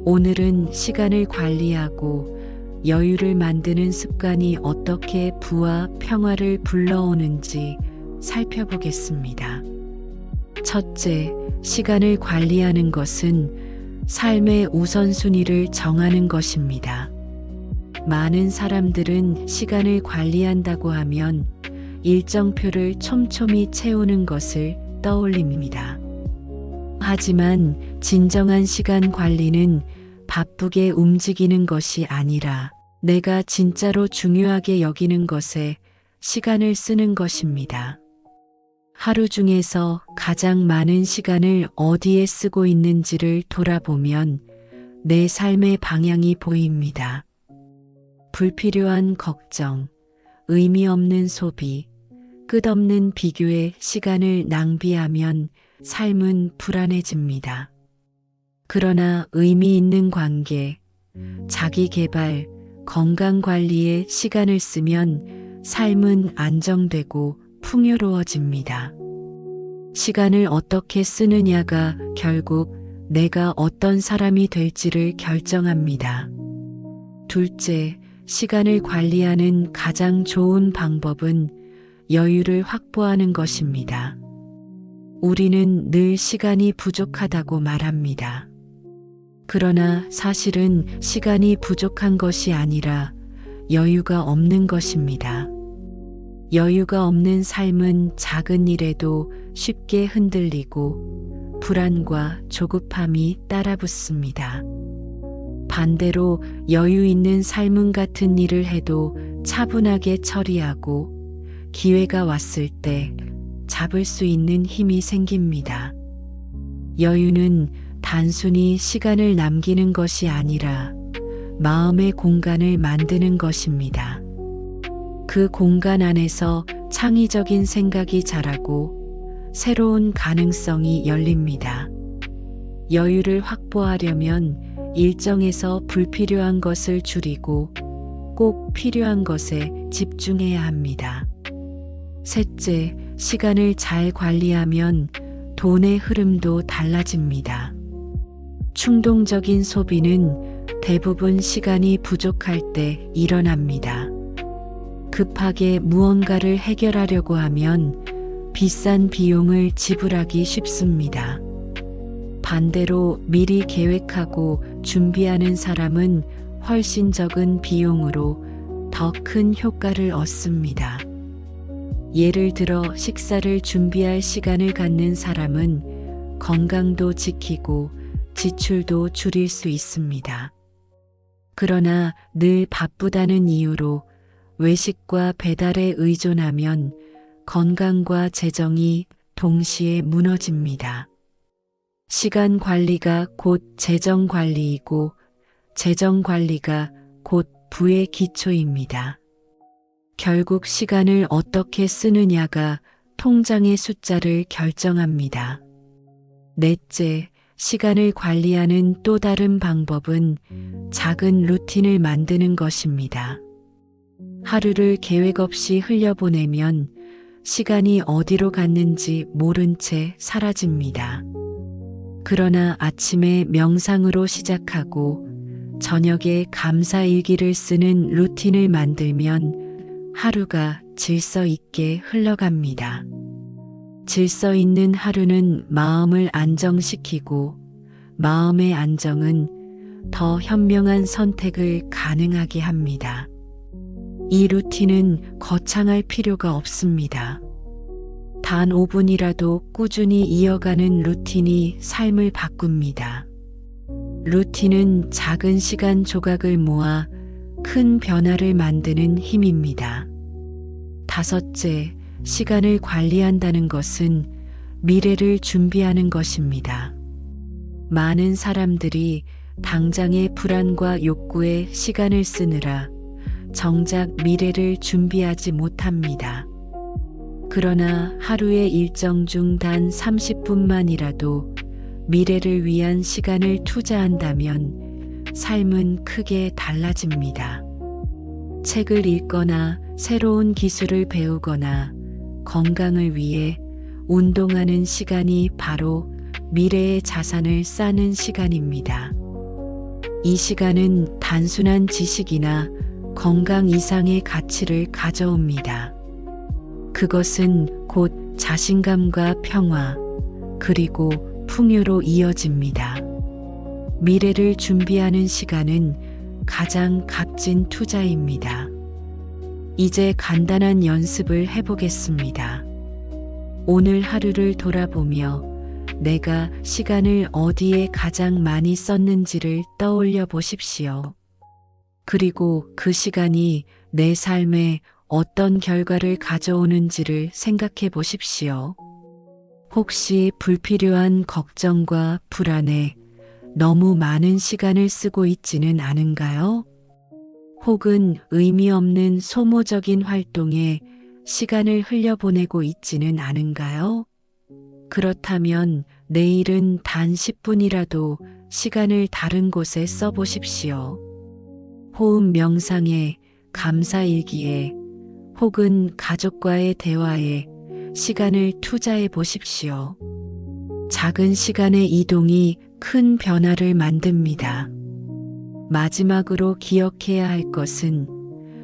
오늘은 시간을 관리하고 여유를 만드는 습관이 어떻게 부와 평화를 불러오는지 살펴보겠습니다. 첫째, 시간을 관리하는 것은 삶의 우선순위를 정하는 것입니다. 많은 사람들은 시간을 관리한다고 하면 일정표를 촘촘히 채우는 것을 떠올립니다. 하지만 진정한 시간 관리는 바쁘게 움직이는 것이 아니라 내가 진짜로 중요하게 여기는 것에 시간을 쓰는 것입니다. 하루 중에서 가장 많은 시간을 어디에 쓰고 있는지를 돌아보면 내 삶의 방향이 보입니다. 불필요한 걱정, 의미 없는 소비, 끝없는 비교에 시간을 낭비하면 삶은 불안해집니다. 그러나 의미 있는 관계, 자기 개발, 건강 관리에 시간을 쓰면 삶은 안정되고 풍요로워집니다. 시간을 어떻게 쓰느냐가 결국 내가 어떤 사람이 될지를 결정합니다. 둘째, 시간을 관리하는 가장 좋은 방법은 여유를 확보하는 것입니다. 우리는 늘 시간이 부족하다고 말합니다. 그러나 사실은 시간이 부족한 것이 아니라 여유가 없는 것입니다. 여유가 없는 삶은 작은 일에도 쉽게 흔들리고 불안과 조급함이 따라붙습니다. 반대로 여유 있는 삶은 같은 일을 해도 차분하게 처리하고 기회가 왔을 때 잡을 수 있는 힘이 생깁니다. 여유는 단순히 시간을 남기는 것이 아니라 마음의 공간을 만드는 것입니다. 그 공간 안에서 창의적인 생각이 자라고 새로운 가능성이 열립니다. 여유를 확보하려면 일정에서 불필요한 것을 줄이고 꼭 필요한 것에 집중해야 합니다. 셋째, 시간을 잘 관리하면 돈의 흐름도 달라집니다. 충동적인 소비는 대부분 시간이 부족할 때 일어납니다. 급하게 무언가를 해결하려고 하면 비싼 비용을 지불하기 쉽습니다. 반대로 미리 계획하고 준비하는 사람은 훨씬 적은 비용으로 더 큰 효과를 얻습니다. 예를 들어 식사를 준비할 시간을 갖는 사람은 건강도 지키고 지출도 줄일 수 있습니다. 그러나 늘 바쁘다는 이유로 외식과 배달에 의존하면 건강과 재정이 동시에 무너집니다. 시간 관리가 곧 재정 관리이고 재정 관리가 곧 부의 기초입니다. 결국 시간을 어떻게 쓰느냐가 통장의 숫자를 결정합니다. 넷째, 시간을 관리하는 또 다른 방법은 작은 루틴을 만드는 것입니다. 하루를 계획 없이 흘려보내면 시간이 어디로 갔는지 모른 채 사라집니다. 그러나 아침에 명상으로 시작하고 저녁에 감사일기를 쓰는 루틴을 만들면 하루가 질서 있게 흘러갑니다. 질서 있는 하루는 마음을 안정시키고 마음의 안정은 더 현명한 선택을 가능하게 합니다. 이 루틴은 거창할 필요가 없습니다. 단 5분이라도 꾸준히 이어가는 루틴이 삶을 바꿉니다. 루틴은 작은 시간 조각을 모아 큰 변화를 만드는 힘입니다. 다섯째, 시간을 관리한다는 것은 미래를 준비하는 것입니다. 많은 사람들이 당장의 불안과 욕구에 시간을 쓰느라 정작 미래를 준비하지 못합니다. 그러나 하루의 일정 중 단 30분만이라도 미래를 위한 시간을 투자한다면 삶은 크게 달라집니다. 책을 읽거나 새로운 기술을 배우거나 건강을 위해 운동하는 시간이 바로 미래의 자산을 쌓는 시간입니다. 이 시간은 단순한 지식이나 건강 이상의 가치를 가져옵니다. 그것은 곧 자신감과 평화, 그리고 풍요로 이어집니다. 미래를 준비하는 시간은 가장 값진 투자입니다. 이제 간단한 연습을 해보겠습니다. 오늘 하루를 돌아보며 내가 시간을 어디에 가장 많이 썼는지를 떠올려 보십시오. 그리고 그 시간이 내 삶에 어떤 결과를 가져오는지를 생각해 보십시오. 혹시 불필요한 걱정과 불안에 너무 많은 시간을 쓰고 있지는 않은가요? 혹은 의미 없는 소모적인 활동에 시간을 흘려보내고 있지는 않은가요? 그렇다면 내일은 단 10분이라도 시간을 다른 곳에 써보십시오. 호흡 명상에, 감사일기에, 혹은 가족과의 대화에 시간을 투자해 보십시오. 작은 시간의 이동이 큰 변화를 만듭니다. 마지막으로 기억해야 할 것은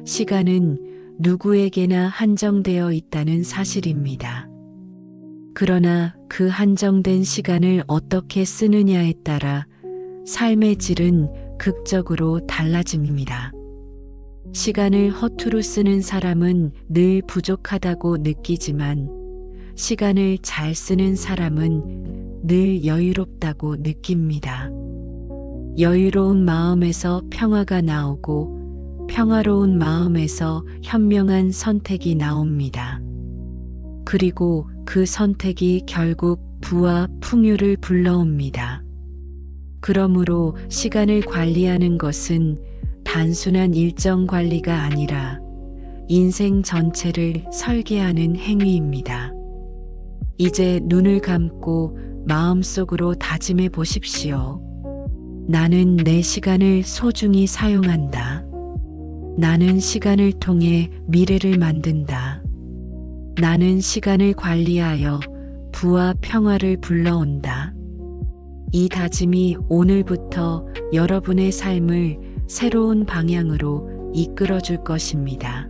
시간은 누구에게나 한정되어 있다는 사실입니다. 그러나 그 한정된 시간을 어떻게 쓰느냐에 따라 삶의 질은 극적으로 달라집니다. 시간을 허투루 쓰는 사람은 늘 부족하다고 느끼지만 시간을 잘 쓰는 사람은 늘 여유롭다고 느낍니다. 여유로운 마음에서 평화가 나오고 평화로운 마음에서 현명한 선택이 나옵니다. 그리고 그 선택이 결국 부와 풍요를 불러옵니다. 그러므로 시간을 관리하는 것은 단순한 일정 관리가 아니라 인생 전체를 설계하는 행위입니다. 이제 눈을 감고 마음속으로 다짐해 보십시오. 나는 내 시간을 소중히 사용한다. 나는 시간을 통해 미래를 만든다. 나는 시간을 관리하여 부와 평화를 불러온다. 이 다짐이 오늘부터 여러분의 삶을 새로운 방향으로 이끌어 줄 것입니다.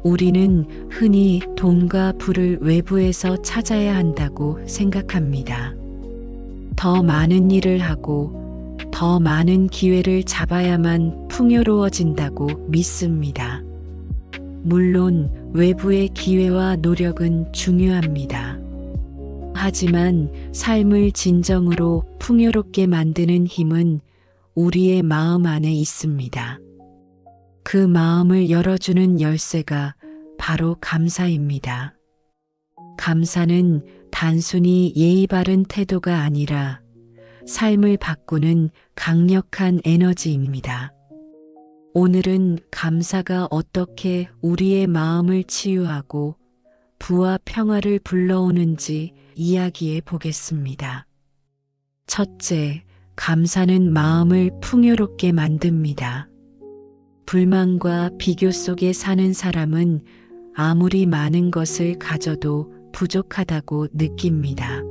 우리는 흔히 돈과 부를 외부에서 찾아야 한다고 생각합니다. 더 많은 일을 하고 더 많은 기회를 잡아야만 풍요로워진다고 믿습니다. 물론 외부의 기회와 노력은 중요합니다. 하지만 삶을 진정으로 풍요롭게 만드는 힘은 우리의 마음 안에 있습니다. 그 마음을 열어주는 열쇠가 바로 감사입니다. 감사는 단순히 예의 바른 태도가 아니라 삶을 바꾸는 강력한 에너지입니다. 오늘은 감사가 어떻게 우리의 마음을 치유하고 부와 평화를 불러오는지 이야기해 보겠습니다. 첫째, 감사는 마음을 풍요롭게 만듭니다. 불만과 비교 속에 사는 사람은 아무리 많은 것을 가져도 부족하다고 느낍니다.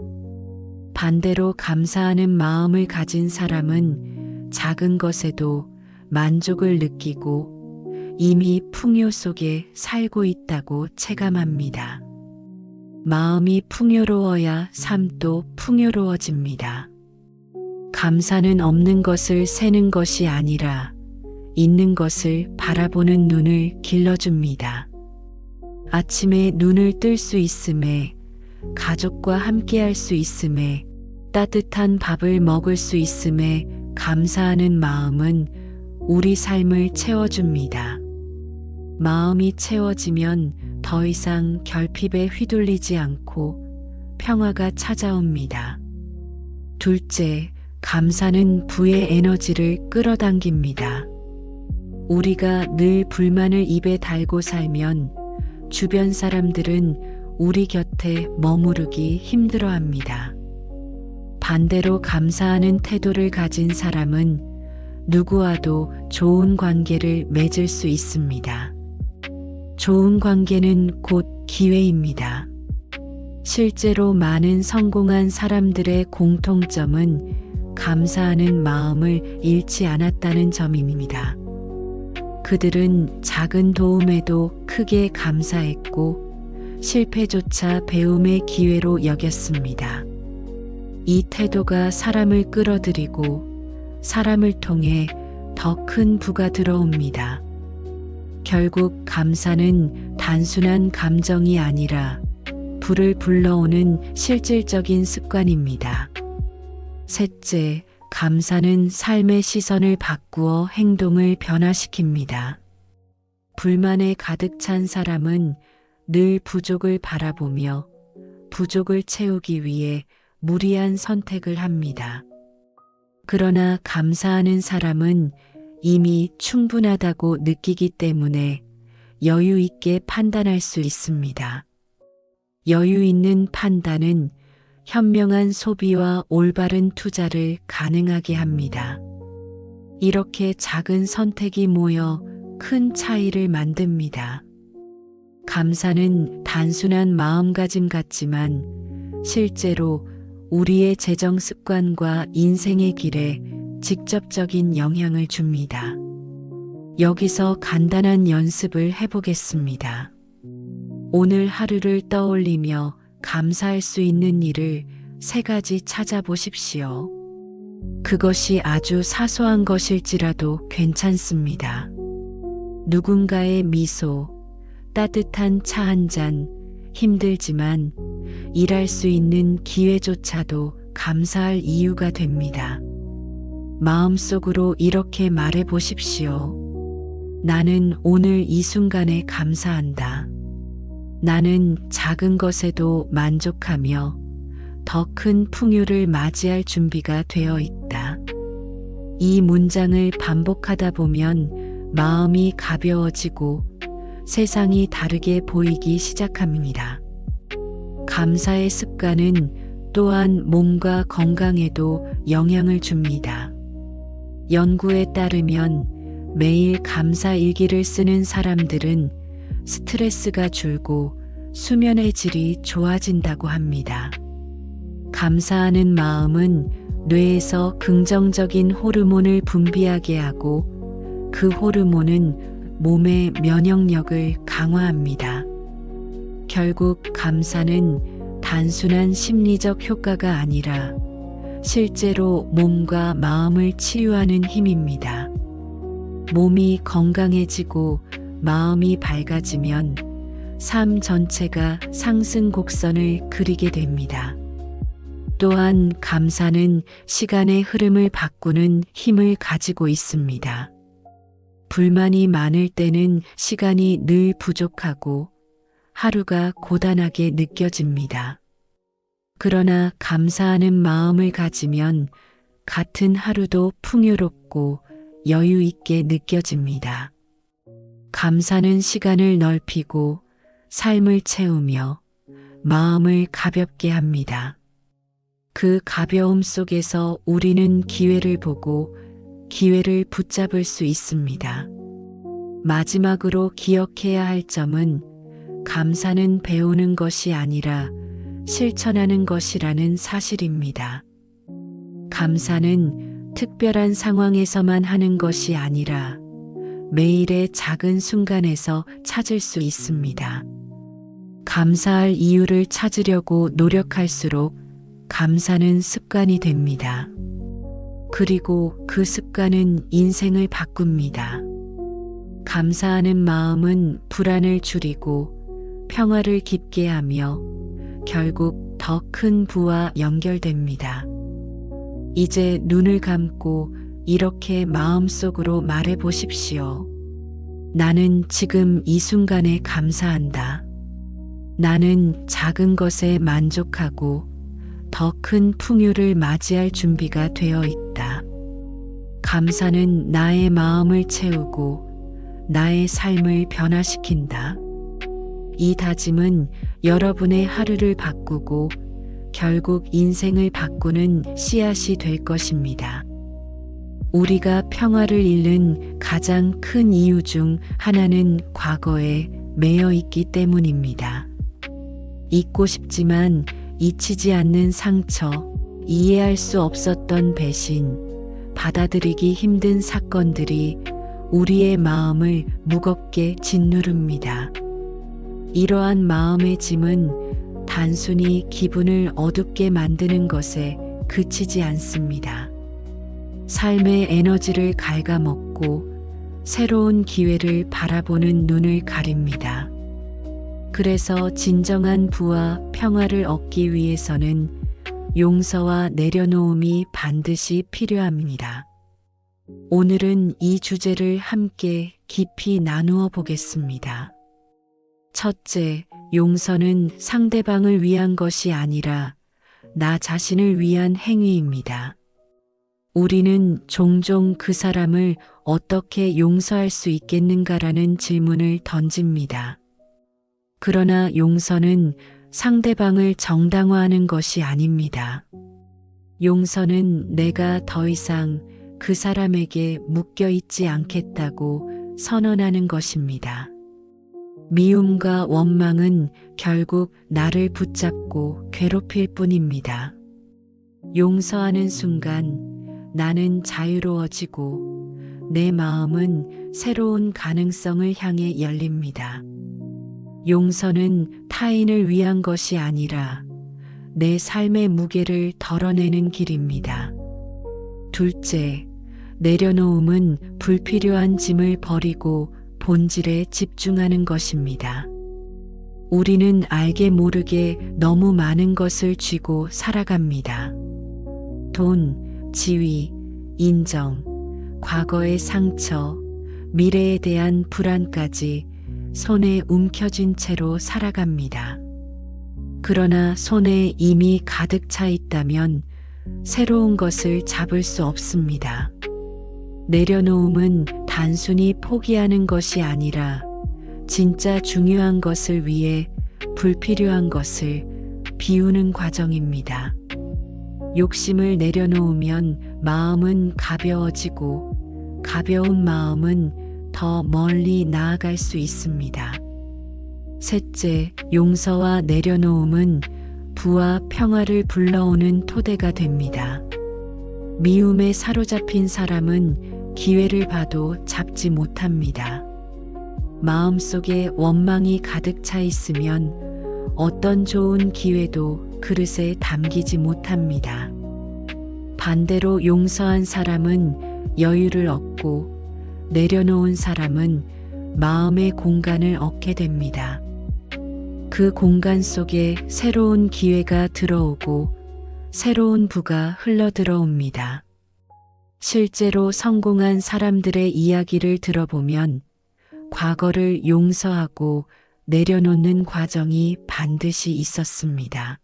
반대로 감사하는 마음을 가진 사람은 작은 것에도 만족을 느끼고 이미 풍요 속에 살고 있다고 체감합니다. 마음이 풍요로워야 삶도 풍요로워집니다. 감사는 없는 것을 세는 것이 아니라 있는 것을 바라보는 눈을 길러줍니다. 아침에 눈을 뜰 수 있음에, 가족과 함께할 수 있음에, 따뜻한 밥을 먹을 수 있음에 감사하는 마음은 우리 삶을 채워줍니다. 마음이 채워지면 더 이상 결핍에 휘둘리지 않고 평화가 찾아옵니다. 둘째, 감사는 부의 에너지를 끌어당깁니다. 우리가 늘 불만을 입에 달고 살면 주변 사람들은 우리 곁에 머무르기 힘들어합니다. 반대로 감사하는 태도를 가진 사람은 누구와도 좋은 관계를 맺을 수 있습니다. 좋은 관계는 곧 기회입니다. 실제로 많은 성공한 사람들의 공통점은 감사하는 마음을 잃지 않았다는 점입니다. 그들은 작은 도움에도 크게 감사했고 실패조차 배움의 기회로 여겼습니다. 이 태도가 사람을 끌어들이고 사람을 통해 더 큰 부가 들어옵니다. 결국 감사는 단순한 감정이 아니라 부를 불러오는 실질적인 습관입니다. 셋째, 감사는 삶의 시선을 바꾸어 행동을 변화시킵니다. 불만에 가득 찬 사람은 늘 부족을 바라보며 부족을 채우기 위해 무리한 선택을 합니다. 그러나 감사하는 사람은 이미 충분하다고 느끼기 때문에 여유 있게 판단할 수 있습니다. 여유 있는 판단은 현명한 소비와 올바른 투자를 가능하게 합니다. 이렇게 작은 선택이 모여 큰 차이를 만듭니다. 감사는 단순한 마음가짐 같지만 실제로 우리의 재정 습관과 인생의 길에 직접적인 영향을 줍니다. 여기서 간단한 연습을 해보겠습니다. 오늘 하루를 떠올리며 감사할 수 있는 일을 3가지 찾아보십시오. 그것이 아주 사소한 것일지라도 괜찮습니다. 누군가의 미소, 따뜻한 차 한 잔, 힘들지만 일할 수 있는 기회조차도 감사할 이유가 됩니다. 마음속으로 이렇게 말해 보십시오. 나는 오늘 이 순간에 감사한다. 나는 작은 것에도 만족하며 더 큰 풍요를 맞이할 준비가 되어 있다. 이 문장을 반복하다 보면 마음이 가벼워지고 세상이 다르게 보이기 시작합니다. 감사의 습관은 또한 몸과 건강에도 영향을 줍니다. 연구에 따르면 매일 감사 일기를 쓰는 사람들은 스트레스가 줄고 수면의 질이 좋아진다고 합니다. 감사하는 마음은 뇌에서 긍정적인 호르몬을 분비하게 하고 그 호르몬은 몸의 면역력을 강화합니다. 결국 감사는 단순한 심리적 효과가 아니라 실제로 몸과 마음을 치유하는 힘입니다. 몸이 건강해지고 마음이 밝아지면 삶 전체가 상승 곡선을 그리게 됩니다. 또한 감사는 시간의 흐름을 바꾸는 힘을 가지고 있습니다. 불만이 많을 때는 시간이 늘 부족하고 하루가 고단하게 느껴집니다. 그러나 감사하는 마음을 가지면 같은 하루도 풍요롭고 여유 있게 느껴집니다. 감사는 시간을 넓히고 삶을 채우며 마음을 가볍게 합니다. 그 가벼움 속에서 우리는 기회를 보고 기회를 붙잡을 수 있습니다. 마지막으로 기억해야 할 점은 감사는 배우는 것이 아니라 실천하는 것이라는 사실입니다. 감사는 특별한 상황에서만 하는 것이 아니라 매일의 작은 순간에서 찾을 수 있습니다. 감사할 이유를 찾으려고 노력할수록 감사는 습관이 됩니다. 그리고 그 습관은 인생을 바꿉니다. 감사하는 마음은 불안을 줄이고 평화를 깊게 하며 결국 더 큰 부와 연결됩니다. 이제 눈을 감고 이렇게 마음속으로 말해 보십시오. 나는 지금 이 순간에 감사한다. 나는 작은 것에 만족하고 더 큰 풍요를 맞이할 준비가 되어 있다. 감사는 나의 마음을 채우고 나의 삶을 변화시킨다. 이 다짐은 여러분의 하루를 바꾸고 결국 인생을 바꾸는 씨앗이 될 것입니다. 우리가 평화를 잃는 가장 큰 이유 중 하나는 과거에 매여 있기 때문입니다. 잊고 싶지만 잊히지 않는 상처, 이해할 수 없었던 배신, 받아들이기 힘든 사건들이 우리의 마음을 무겁게 짓누릅니다. 이러한 마음의 짐은 단순히 기분을 어둡게 만드는 것에 그치지 않습니다. 삶의 에너지를 갉아먹고 새로운 기회를 바라보는 눈을 가립니다. 그래서 진정한 부와 평화를 얻기 위해서는 용서와 내려놓음이 반드시 필요합니다. 오늘은 이 주제를 함께 깊이 나누어 보겠습니다. 첫째, 용서는 상대방을 위한 것이 아니라 나 자신을 위한 행위입니다. 우리는 종종 그 사람을 어떻게 용서할 수 있겠는가라는 질문을 던집니다. 그러나 용서는 상대방을 정당화하는 것이 아닙니다. 용서는 내가 더 이상 그 사람에게 묶여 있지 않겠다고 선언하는 것입니다. 미움과 원망은 결국 나를 붙잡고 괴롭힐 뿐입니다. 용서하는 순간 나는 자유로워지고 내 마음은 새로운 가능성을 향해 열립니다. 용서는 타인을 위한 것이 아니라 내 삶의 무게를 덜어내는 길입니다. 둘째, 내려놓음은 불필요한 짐을 버리고 본질에 집중하는 것입니다. 우리는 알게 모르게 너무 많은 것을 쥐고 살아갑니다. 돈, 지위, 인정, 과거의 상처, 미래에 대한 불안까지 손에 움켜쥔 채로 살아갑니다. 그러나 손에 이미 가득 차 있다면 새로운 것을 잡을 수 없습니다. 내려놓음은 단순히 포기하는 것이 아니라 진짜 중요한 것을 위해 불필요한 것을 비우는 과정입니다. 욕심을 내려놓으면 마음은 가벼워지고 가벼운 마음은 더 멀리 나아갈 수 있습니다. 셋째, 용서와 내려놓음은 부와 평화를 불러오는 토대가 됩니다. 미움에 사로잡힌 사람은 기회를 봐도 잡지 못합니다. 마음속에 원망이 가득 차 있으면 어떤 좋은 기회도 그릇에 담기지 못합니다. 반대로 용서한 사람은 여유를 얻고 내려놓은 사람은 마음의 공간을 얻게 됩니다. 그 공간 속에 새로운 기회가 들어오고 새로운 부가 흘러들어옵니다. 실제로 성공한 사람들의 이야기를 들어보면 과거를 용서하고 내려놓는 과정이 반드시 있었습니다.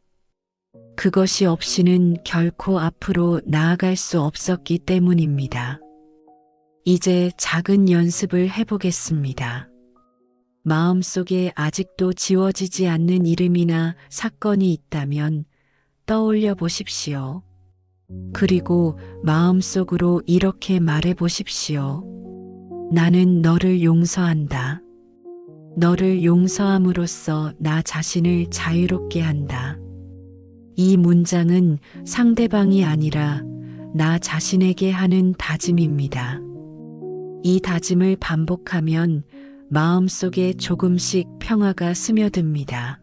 그것이 없이는 결코 앞으로 나아갈 수 없었기 때문입니다. 이제 작은 연습을 해보겠습니다. 마음속에 아직도 지워지지 않는 이름이나 사건이 있다면 떠올려 보십시오. 그리고 마음속으로 이렇게 말해 보십시오. 나는 너를 용서한다. 너를 용서함으로써 나 자신을 자유롭게 한다. 이 문장은 상대방이 아니라 나 자신에게 하는 다짐입니다. 이 다짐을 반복하면 마음속에 조금씩 평화가 스며듭니다.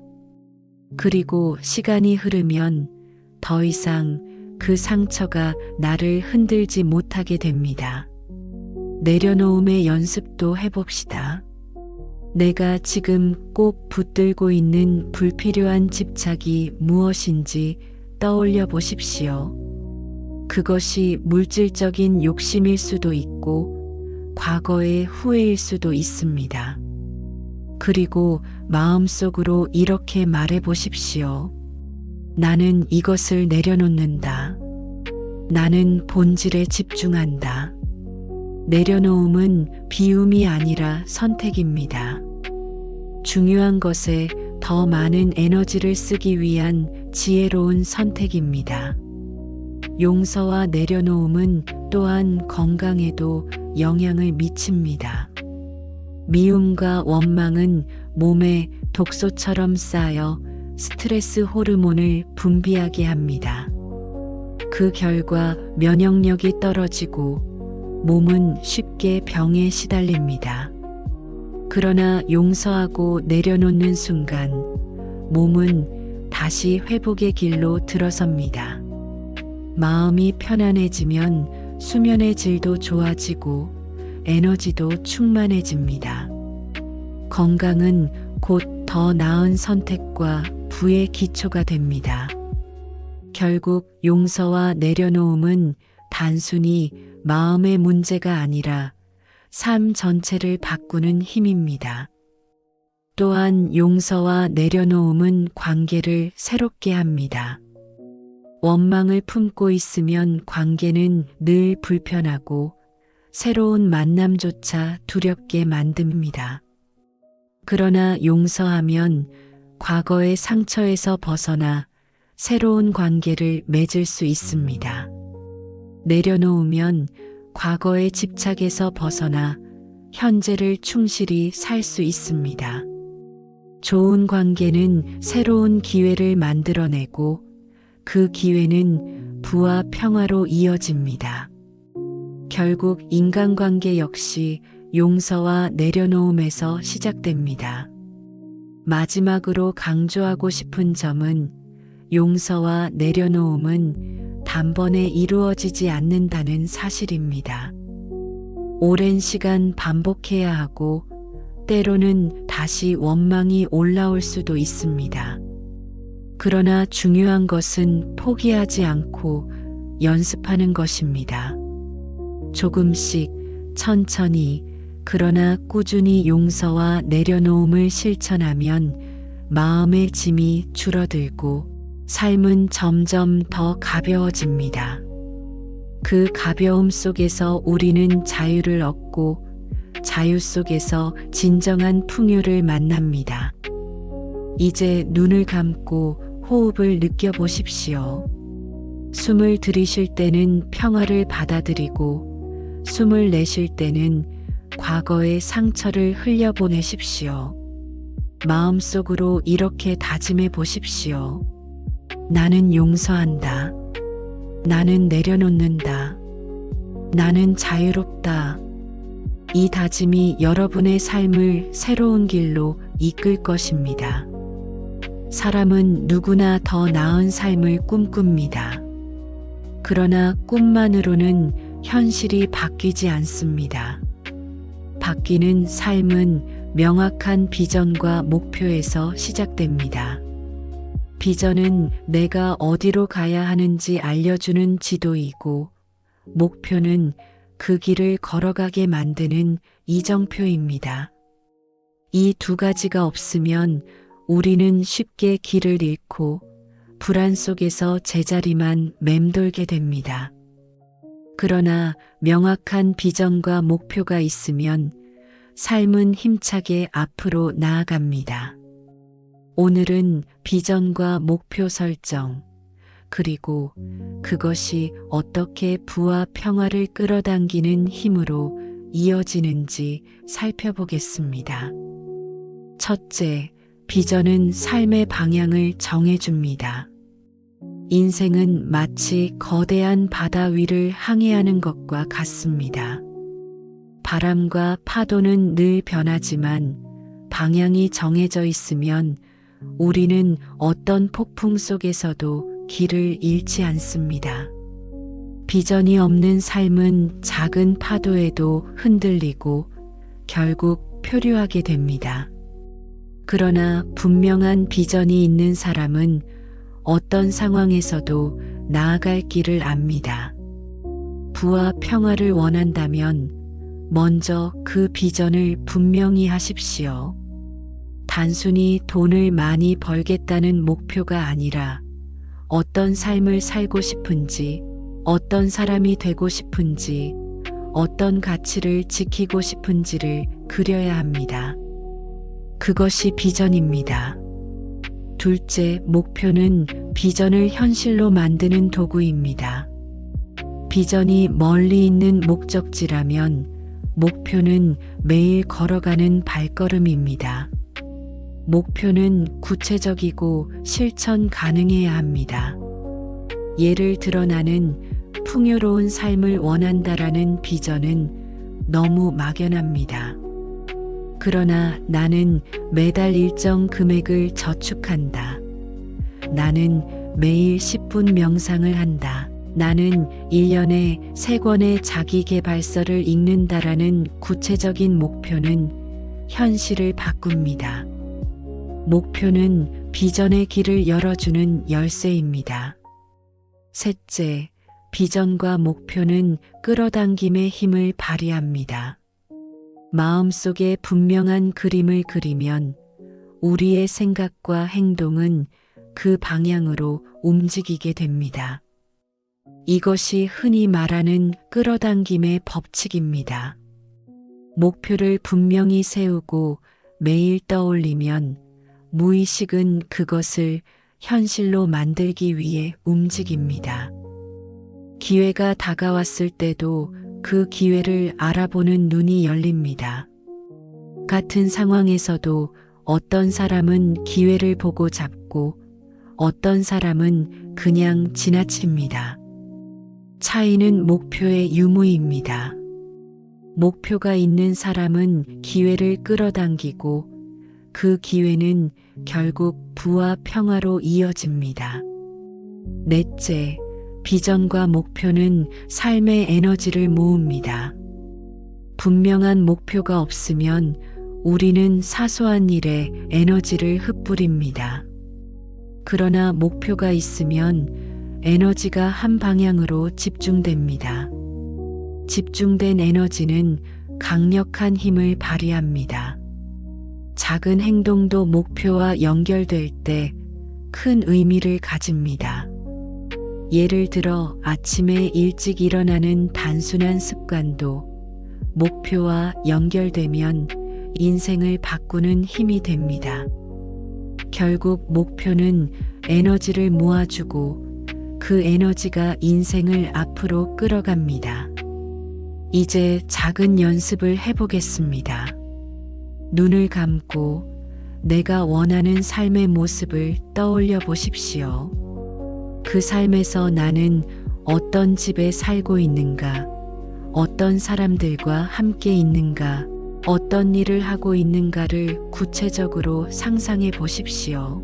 그리고 시간이 흐르면 더 이상 그 상처가 나를 흔들지 못하게 됩니다. 내려놓음의 연습도 해봅시다. 내가 지금 꼭 붙들고 있는 불필요한 집착이 무엇인지 떠올려 보십시오. 그것이 물질적인 욕심일 수도 있고 과거의 후회일 수도 있습니다. 그리고 마음속으로 이렇게 말해 보십시오. 나는 이것을 내려놓는다. 나는 본질에 집중한다. 내려놓음은 비움이 아니라 선택입니다. 중요한 것에 더 많은 에너지를 쓰기 위한 지혜로운 선택입니다. 용서와 내려놓음은 또한 건강에도 영향을 미칩니다. 미움과 원망은 몸에 독소처럼 쌓여 스트레스 호르몬을 분비하게 합니다. 그 결과 면역력이 떨어지고 몸은 쉽게 병에 시달립니다. 그러나 용서하고 내려놓는 순간 몸은 다시 회복의 길로 들어섭니다. 마음이 편안해지면 수면의 질도 좋아지고 에너지도 충만해집니다. 건강은 곧 더 나은 선택과 부의 기초가 됩니다. 결국 용서와 내려놓음은 단순히 마음의 문제가 아니라 삶 전체를 바꾸는 힘입니다. 또한 용서와 내려놓음은 관계를 새롭게 합니다. 원망을 품고 있으면 관계는 늘 불편하고 새로운 만남조차 두렵게 만듭니다. 그러나 용서하면 과거의 상처에서 벗어나 새로운 관계를 맺을 수 있습니다. 내려놓으면 과거의 집착에서 벗어나 현재를 충실히 살 수 있습니다. 좋은 관계는 새로운 기회를 만들어내고 그 기회는 부와 평화로 이어집니다. 결국 인간관계 역시 용서와 내려놓음에서 시작됩니다. 마지막으로 강조하고 싶은 점은 용서와 내려놓음은 단번에 이루어지지 않는다는 사실입니다. 오랜 시간 반복해야 하고 때로는 다시 원망이 올라올 수도 있습니다. 그러나 중요한 것은 포기하지 않고 연습하는 것입니다. 조금씩 천천히 그러나 꾸준히 용서와 내려놓음을 실천하면 마음의 짐이 줄어들고 삶은 점점 더 가벼워집니다. 그 가벼움 속에서 우리는 자유를 얻고 자유 속에서 진정한 풍요를 만납니다. 이제 눈을 감고 호흡을 느껴보십시오. 숨을 들이쉴 때는 평화를 받아들이고 숨을 내쉴 때는 과거의 상처를 흘려보내십시오. 마음속으로 이렇게 다짐해 보십시오. 나는 용서한다. 나는 내려놓는다. 나는 자유롭다. 이 다짐이 여러분의 삶을 새로운 길로 이끌 것입니다. 사람은 누구나 더 나은 삶을 꿈꿉니다. 그러나 꿈만으로는 현실이 바뀌지 않습니다. 바뀌는 삶은 명확한 비전과 목표에서 시작됩니다. 비전은 내가 어디로 가야 하는지 알려주는 지도이고, 목표는 그 길을 걸어가게 만드는 이정표입니다. 이 두 가지가 없으면 우리는 쉽게 길을 잃고 불안 속에서 제자리만 맴돌게 됩니다. 그러나 명확한 비전과 목표가 있으면 삶은 힘차게 앞으로 나아갑니다. 오늘은 비전과 목표 설정, 그리고 그것이 어떻게 부와 평화를 끌어당기는 힘으로 이어지는지 살펴보겠습니다. 첫째, 비전은 삶의 방향을 정해줍니다. 인생은 마치 거대한 바다 위를 항해하는 것과 같습니다. 바람과 파도는 늘 변하지만 방향이 정해져 있으면 우리는 어떤 폭풍 속에서도 길을 잃지 않습니다. 비전이 없는 삶은 작은 파도에도 흔들리고 결국 표류하게 됩니다. 그러나 분명한 비전이 있는 사람은 어떤 상황에서도 나아갈 길을 압니다. 부와 평화를 원한다면 먼저 그 비전을 분명히 하십시오. 단순히 돈을 많이 벌겠다는 목표가 아니라 어떤 삶을 살고 싶은지, 어떤 사람이 되고 싶은지, 어떤 가치를 지키고 싶은지를 그려야 합니다. 그것이 비전입니다. 둘째, 목표는 비전을 현실로 만드는 도구입니다. 비전이 멀리 있는 목적지라면 목표는 매일 걸어가는 발걸음입니다. 목표는 구체적이고 실천 가능해야 합니다. 예를 들어 나는 풍요로운 삶을 원한다라는 비전은 너무 막연합니다. 그러나 나는 매달 일정 금액을 저축한다. 나는 매일 10분 명상을 한다. 나는 1년에 3권의 자기계발서를 읽는다라는 구체적인 목표는 현실을 바꿉니다. 목표는 비전의 길을 열어주는 열쇠입니다. 셋째, 비전과 목표는 끌어당김의 힘을 발휘합니다. 마음속에 분명한 그림을 그리면 우리의 생각과 행동은 그 방향으로 움직이게 됩니다. 이것이 흔히 말하는 끌어당김의 법칙입니다. 목표를 분명히 세우고 매일 떠올리면 무의식은 그것을 현실로 만들기 위해 움직입니다. 기회가 다가왔을 때도 그 기회를 알아보는 눈이 열립니다. 같은 상황에서도 어떤 사람은 기회를 보고 잡고 어떤 사람은 그냥 지나칩니다. 차이는 목표의 유무입니다. 목표가 있는 사람은 기회를 끌어당기고 그 기회는 결국 부와 평화로 이어집니다. 넷째, 비전과 목표는 삶의 에너지를 모읍니다. 분명한 목표가 없으면 우리는 사소한 일에 에너지를 흩뿌립니다. 그러나 목표가 있으면 에너지가 한 방향으로 집중됩니다. 집중된 에너지는 강력한 힘을 발휘합니다. 작은 행동도 목표와 연결될 때 큰 의미를 가집니다. 예를 들어 아침에 일찍 일어나는 단순한 습관도 목표와 연결되면 인생을 바꾸는 힘이 됩니다. 결국 목표는 에너지를 모아주고 그 에너지가 인생을 앞으로 끌어갑니다. 이제 작은 연습을 해보겠습니다. 눈을 감고 내가 원하는 삶의 모습을 떠올려 보십시오. 그 삶에서 나는 어떤 집에 살고 있는가, 어떤 사람들과 함께 있는가, 어떤 일을 하고 있는가를 구체적으로 상상해 보십시오.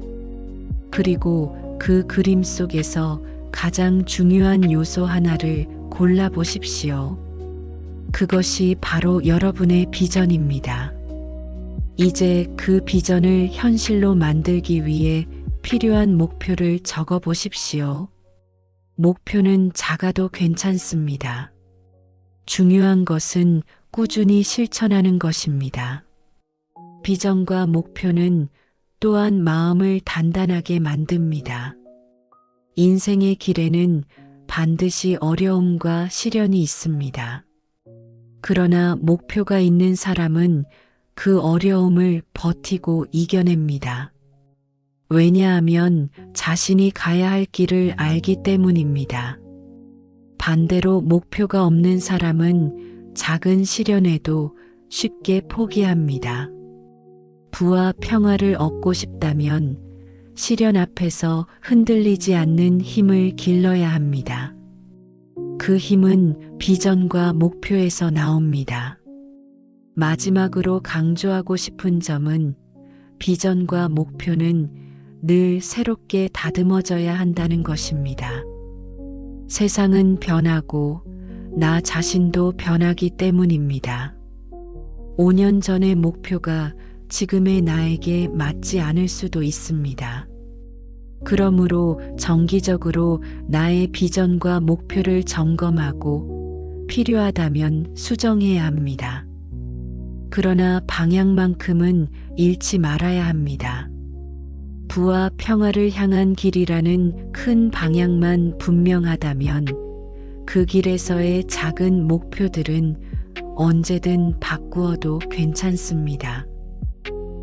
그리고 그 그림 속에서 가장 중요한 요소 하나를 골라 보십시오. 그것이 바로 여러분의 비전입니다. 이제 그 비전을 현실로 만들기 위해 필요한 목표를 적어 보십시오. 목표는 작아도 괜찮습니다. 중요한 것은 꾸준히 실천하는 것입니다. 비전과 목표는 또한 마음을 단단하게 만듭니다. 인생의 길에는 반드시 어려움과 시련이 있습니다. 그러나 목표가 있는 사람은 그 어려움을 버티고 이겨냅니다. 왜냐하면 자신이 가야 할 길을 알기 때문입니다. 반대로 목표가 없는 사람은 작은 시련에도 쉽게 포기합니다. 부와 평화를 얻고 싶다면 시련 앞에서 흔들리지 않는 힘을 길러야 합니다. 그 힘은 비전과 목표에서 나옵니다. 마지막으로 강조하고 싶은 점은 비전과 목표는 늘 새롭게 다듬어져야 한다는 것입니다. 세상은 변하고 나 자신도 변하기 때문입니다. 5년 전의 목표가 지금의 나에게 맞지 않을 수도 있습니다. 그러므로 정기적으로 나의 비전과 목표를 점검하고 필요하다면 수정해야 합니다. 그러나 방향만큼은 잃지 말아야 합니다. 부와 평화를 향한 길이라는 큰 방향만 분명하다면 그 길에서의 작은 목표들은 언제든 바꾸어도 괜찮습니다.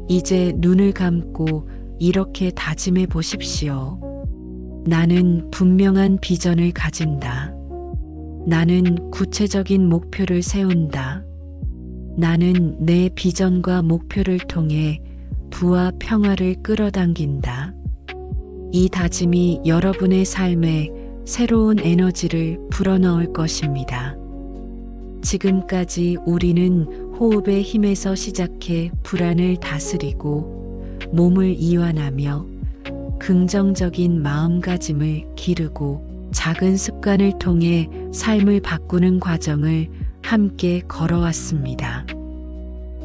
이제 눈을 감고 이렇게 다짐해 보십시오. 나는 분명한 비전을 가진다. 나는 구체적인 목표를 세운다. 나는 내 비전과 목표를 통해 부와 평화를 끌어당긴다. 이 다짐이 여러분의 삶에 새로운 에너지를 불어넣을 것입니다. 지금까지 우리는 호흡의 힘에서 시작해 불안을 다스리고 몸을 이완하며 긍정적인 마음가짐을 기르고 작은 습관을 통해 삶을 바꾸는 과정을 함께 걸어왔습니다.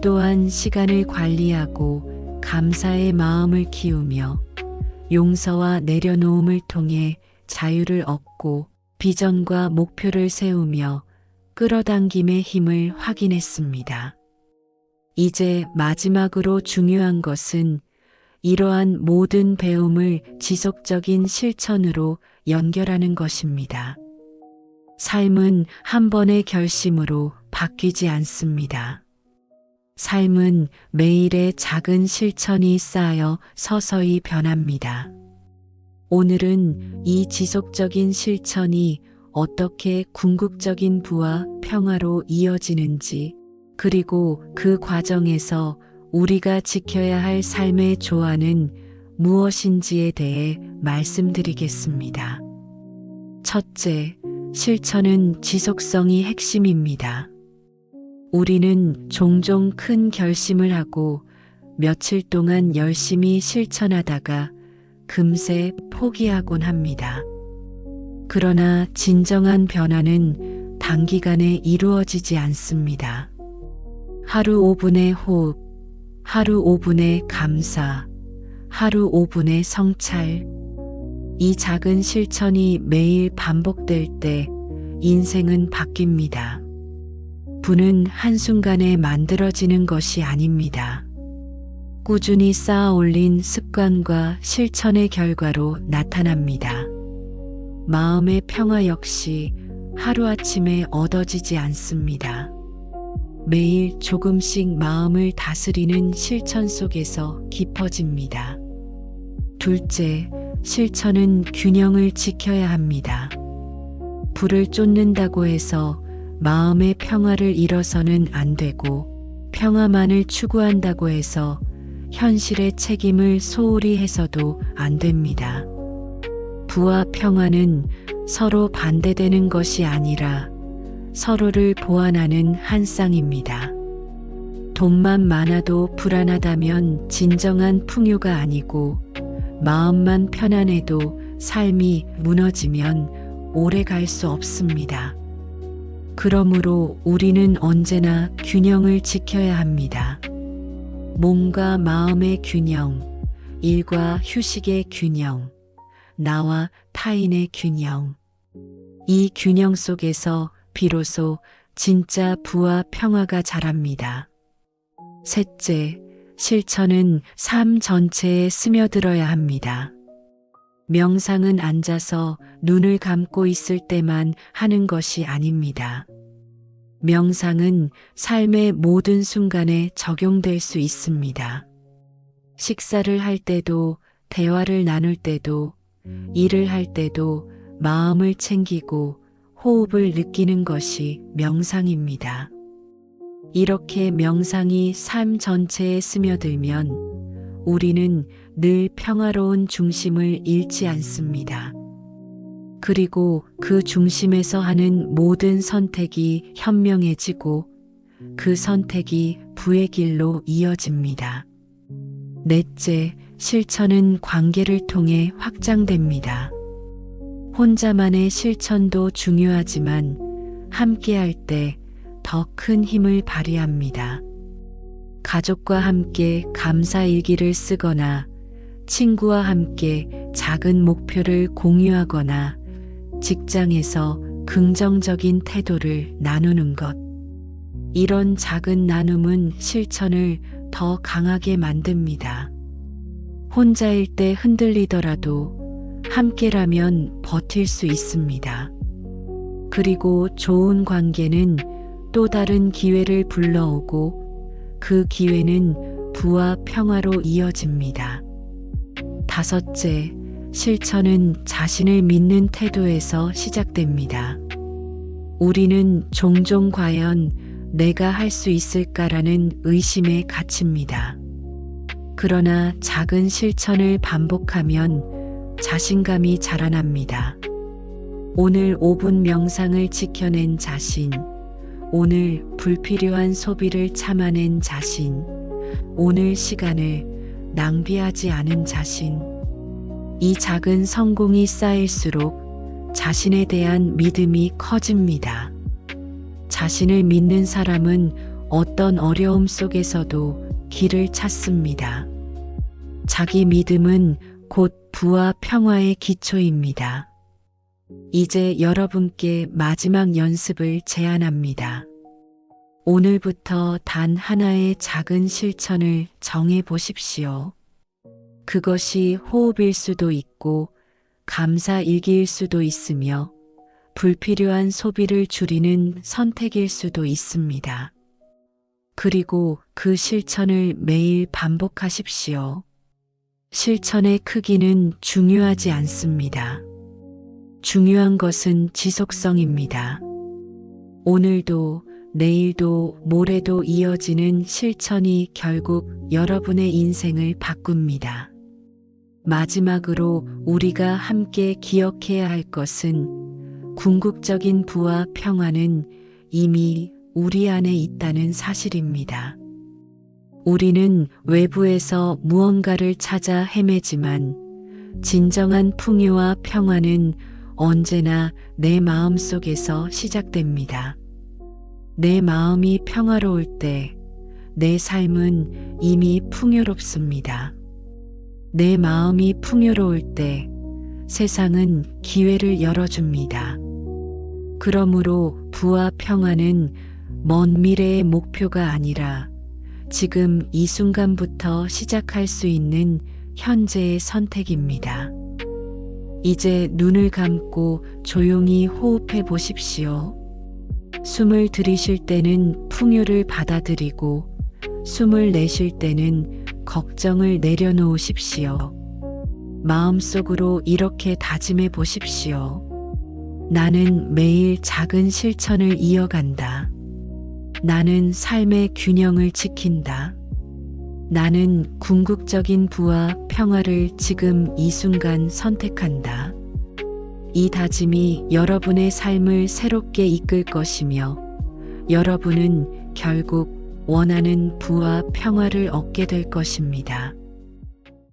또한 시간을 관리하고 감사의 마음을 키우며 용서와 내려놓음을 통해 자유를 얻고 비전과 목표를 세우며 끌어당김의 힘을 확인했습니다. 이제 마지막으로 중요한 것은 이러한 모든 배움을 지속적인 실천으로 연결하는 것입니다. 삶은 한 번의 결심으로 바뀌지 않습니다. 삶은 매일의 작은 실천이 쌓여 서서히 변합니다. 오늘은 이 지속적인 실천이 어떻게 궁극적인 부와 평화로 이어지는지, 그리고 그 과정에서 우리가 지켜야 할 삶의 조화는 무엇인지에 대해 말씀드리겠습니다. 첫째, 실천은 지속성이 핵심입니다. 우리는 종종 큰 결심을 하고 며칠 동안 열심히 실천하다가 금세 포기하곤 합니다. 그러나 진정한 변화는 단기간에 이루어지지 않습니다. 하루 5분의 호흡, 하루 5분의 감사, 하루 5분의 성찰. 이 작은 실천이 매일 반복될 때 인생은 바뀝니다. 부는 한순간에 만들어지는 것이 아닙니다. 꾸준히 쌓아 올린 습관과 실천의 결과로 나타납니다. 마음의 평화 역시 하루아침에 얻어지지 않습니다. 매일 조금씩 마음을 다스리는 실천 속에서 깊어집니다. 둘째, 실천은 균형을 지켜야 합니다. 불을 쫓는다고 해서 마음의 평화를 잃어서는 안 되고, 평화만을 추구한다고 해서 현실의 책임을 소홀히 해서도 안 됩니다. 부와 평화는 서로 반대되는 것이 아니라 서로를 보완하는 한 쌍입니다. 돈만 많아도 불안하다면 진정한 풍요가 아니고, 마음만 편안해도 삶이 무너지면 오래 갈 수 없습니다. 그러므로 우리는 언제나 균형을 지켜야 합니다. 몸과 마음의 균형, 일과 휴식의 균형, 나와 타인의 균형. 이 균형 속에서 비로소 진짜 부와 평화가 자랍니다. 셋째, 실천은 삶 전체에 스며들어야 합니다. 명상은 앉아서 눈을 감고 있을 때만 하는 것이 아닙니다. 명상은 삶의 모든 순간에 적용될 수 있습니다. 식사를 할 때도, 대화를 나눌 때도, 일을 할 때도 마음을 챙기고 호흡을 느끼는 것이 명상입니다. 이렇게 명상이 삶 전체에 스며들면 우리는 늘 평화로운 중심을 잃지 않습니다. 그리고 그 중심에서 하는 모든 선택이 현명해지고 그 선택이 부의 길로 이어집니다. 넷째, 실천은 관계를 통해 확장됩니다. 혼자만의 실천도 중요하지만 함께할 때 더 큰 힘을 발휘합니다. 가족과 함께 감사일기를 쓰거나 친구와 함께 작은 목표를 공유하거나 직장에서 긍정적인 태도를 나누는 것. 이런 작은 나눔은 실천을 더 강하게 만듭니다. 혼자일 때 흔들리더라도 함께라면 버틸 수 있습니다. 그리고 좋은 관계는 또 다른 기회를 불러오고 그 기회는 부와 평화로 이어집니다. 다섯째, 실천은 자신을 믿는 태도에서 시작됩니다. 우리는 종종 과연 내가 할 수 있을까라는 의심에 갇힙니다. 그러나 작은 실천을 반복하면 자신감이 자라납니다. 오늘 5분 명상을 지켜낸 자신, 오늘 불필요한 소비를 참아낸 자신, 오늘 시간을 낭비하지 않은 자신. 이 작은 성공이 쌓일수록 자신에 대한 믿음이 커집니다. 자신을 믿는 사람은 어떤 어려움 속에서도 길을 찾습니다. 자기 믿음은 곧 부와 평화의 기초입니다. 이제 여러분께 마지막 연습을 제안합니다. 오늘부터 단 하나의 작은 실천을 정해 보십시오. 그것이 호흡일 수도 있고 감사일기일 수도 있으며 불필요한 소비를 줄이는 선택일 수도 있습니다. 그리고 그 실천을 매일 반복하십시오. 실천의 크기는 중요하지 않습니다. 중요한 것은 지속성입니다. 오늘도 내일도 모레도 이어지는 실천이 결국 여러분의 인생을 바꿉니다. 마지막으로 우리가 함께 기억해야 할 것은 궁극적인 부와 평화는 이미 우리 안에 있다는 사실입니다. 우리는 외부에서 무언가를 찾아 헤매지만 진정한 풍요와 평화는 언제나 내 마음 속에서 시작됩니다. 내 마음이 평화로울 때 내 삶은 이미 풍요롭습니다. 내 마음이 풍요로울 때 세상은 기회를 열어줍니다. 그러므로 부와 평화는 먼 미래의 목표가 아니라 지금 이 순간부터 시작할 수 있는 현재의 선택입니다. 이제 눈을 감고 조용히 호흡해 보십시오. 숨을 들이쉴 때는 풍요를 받아들이고 숨을 내쉴 때는 걱정을 내려놓으십시오. 마음속으로 이렇게 다짐해 보십시오. 나는 매일 작은 실천을 이어간다. 나는 삶의 균형을 지킨다. 나는 궁극적인 부와 평화를 지금 이 순간 선택한다. 이 다짐이 여러분의 삶을 새롭게 이끌 것이며 여러분은 결국 원하는 부와 평화를 얻게 될 것입니다.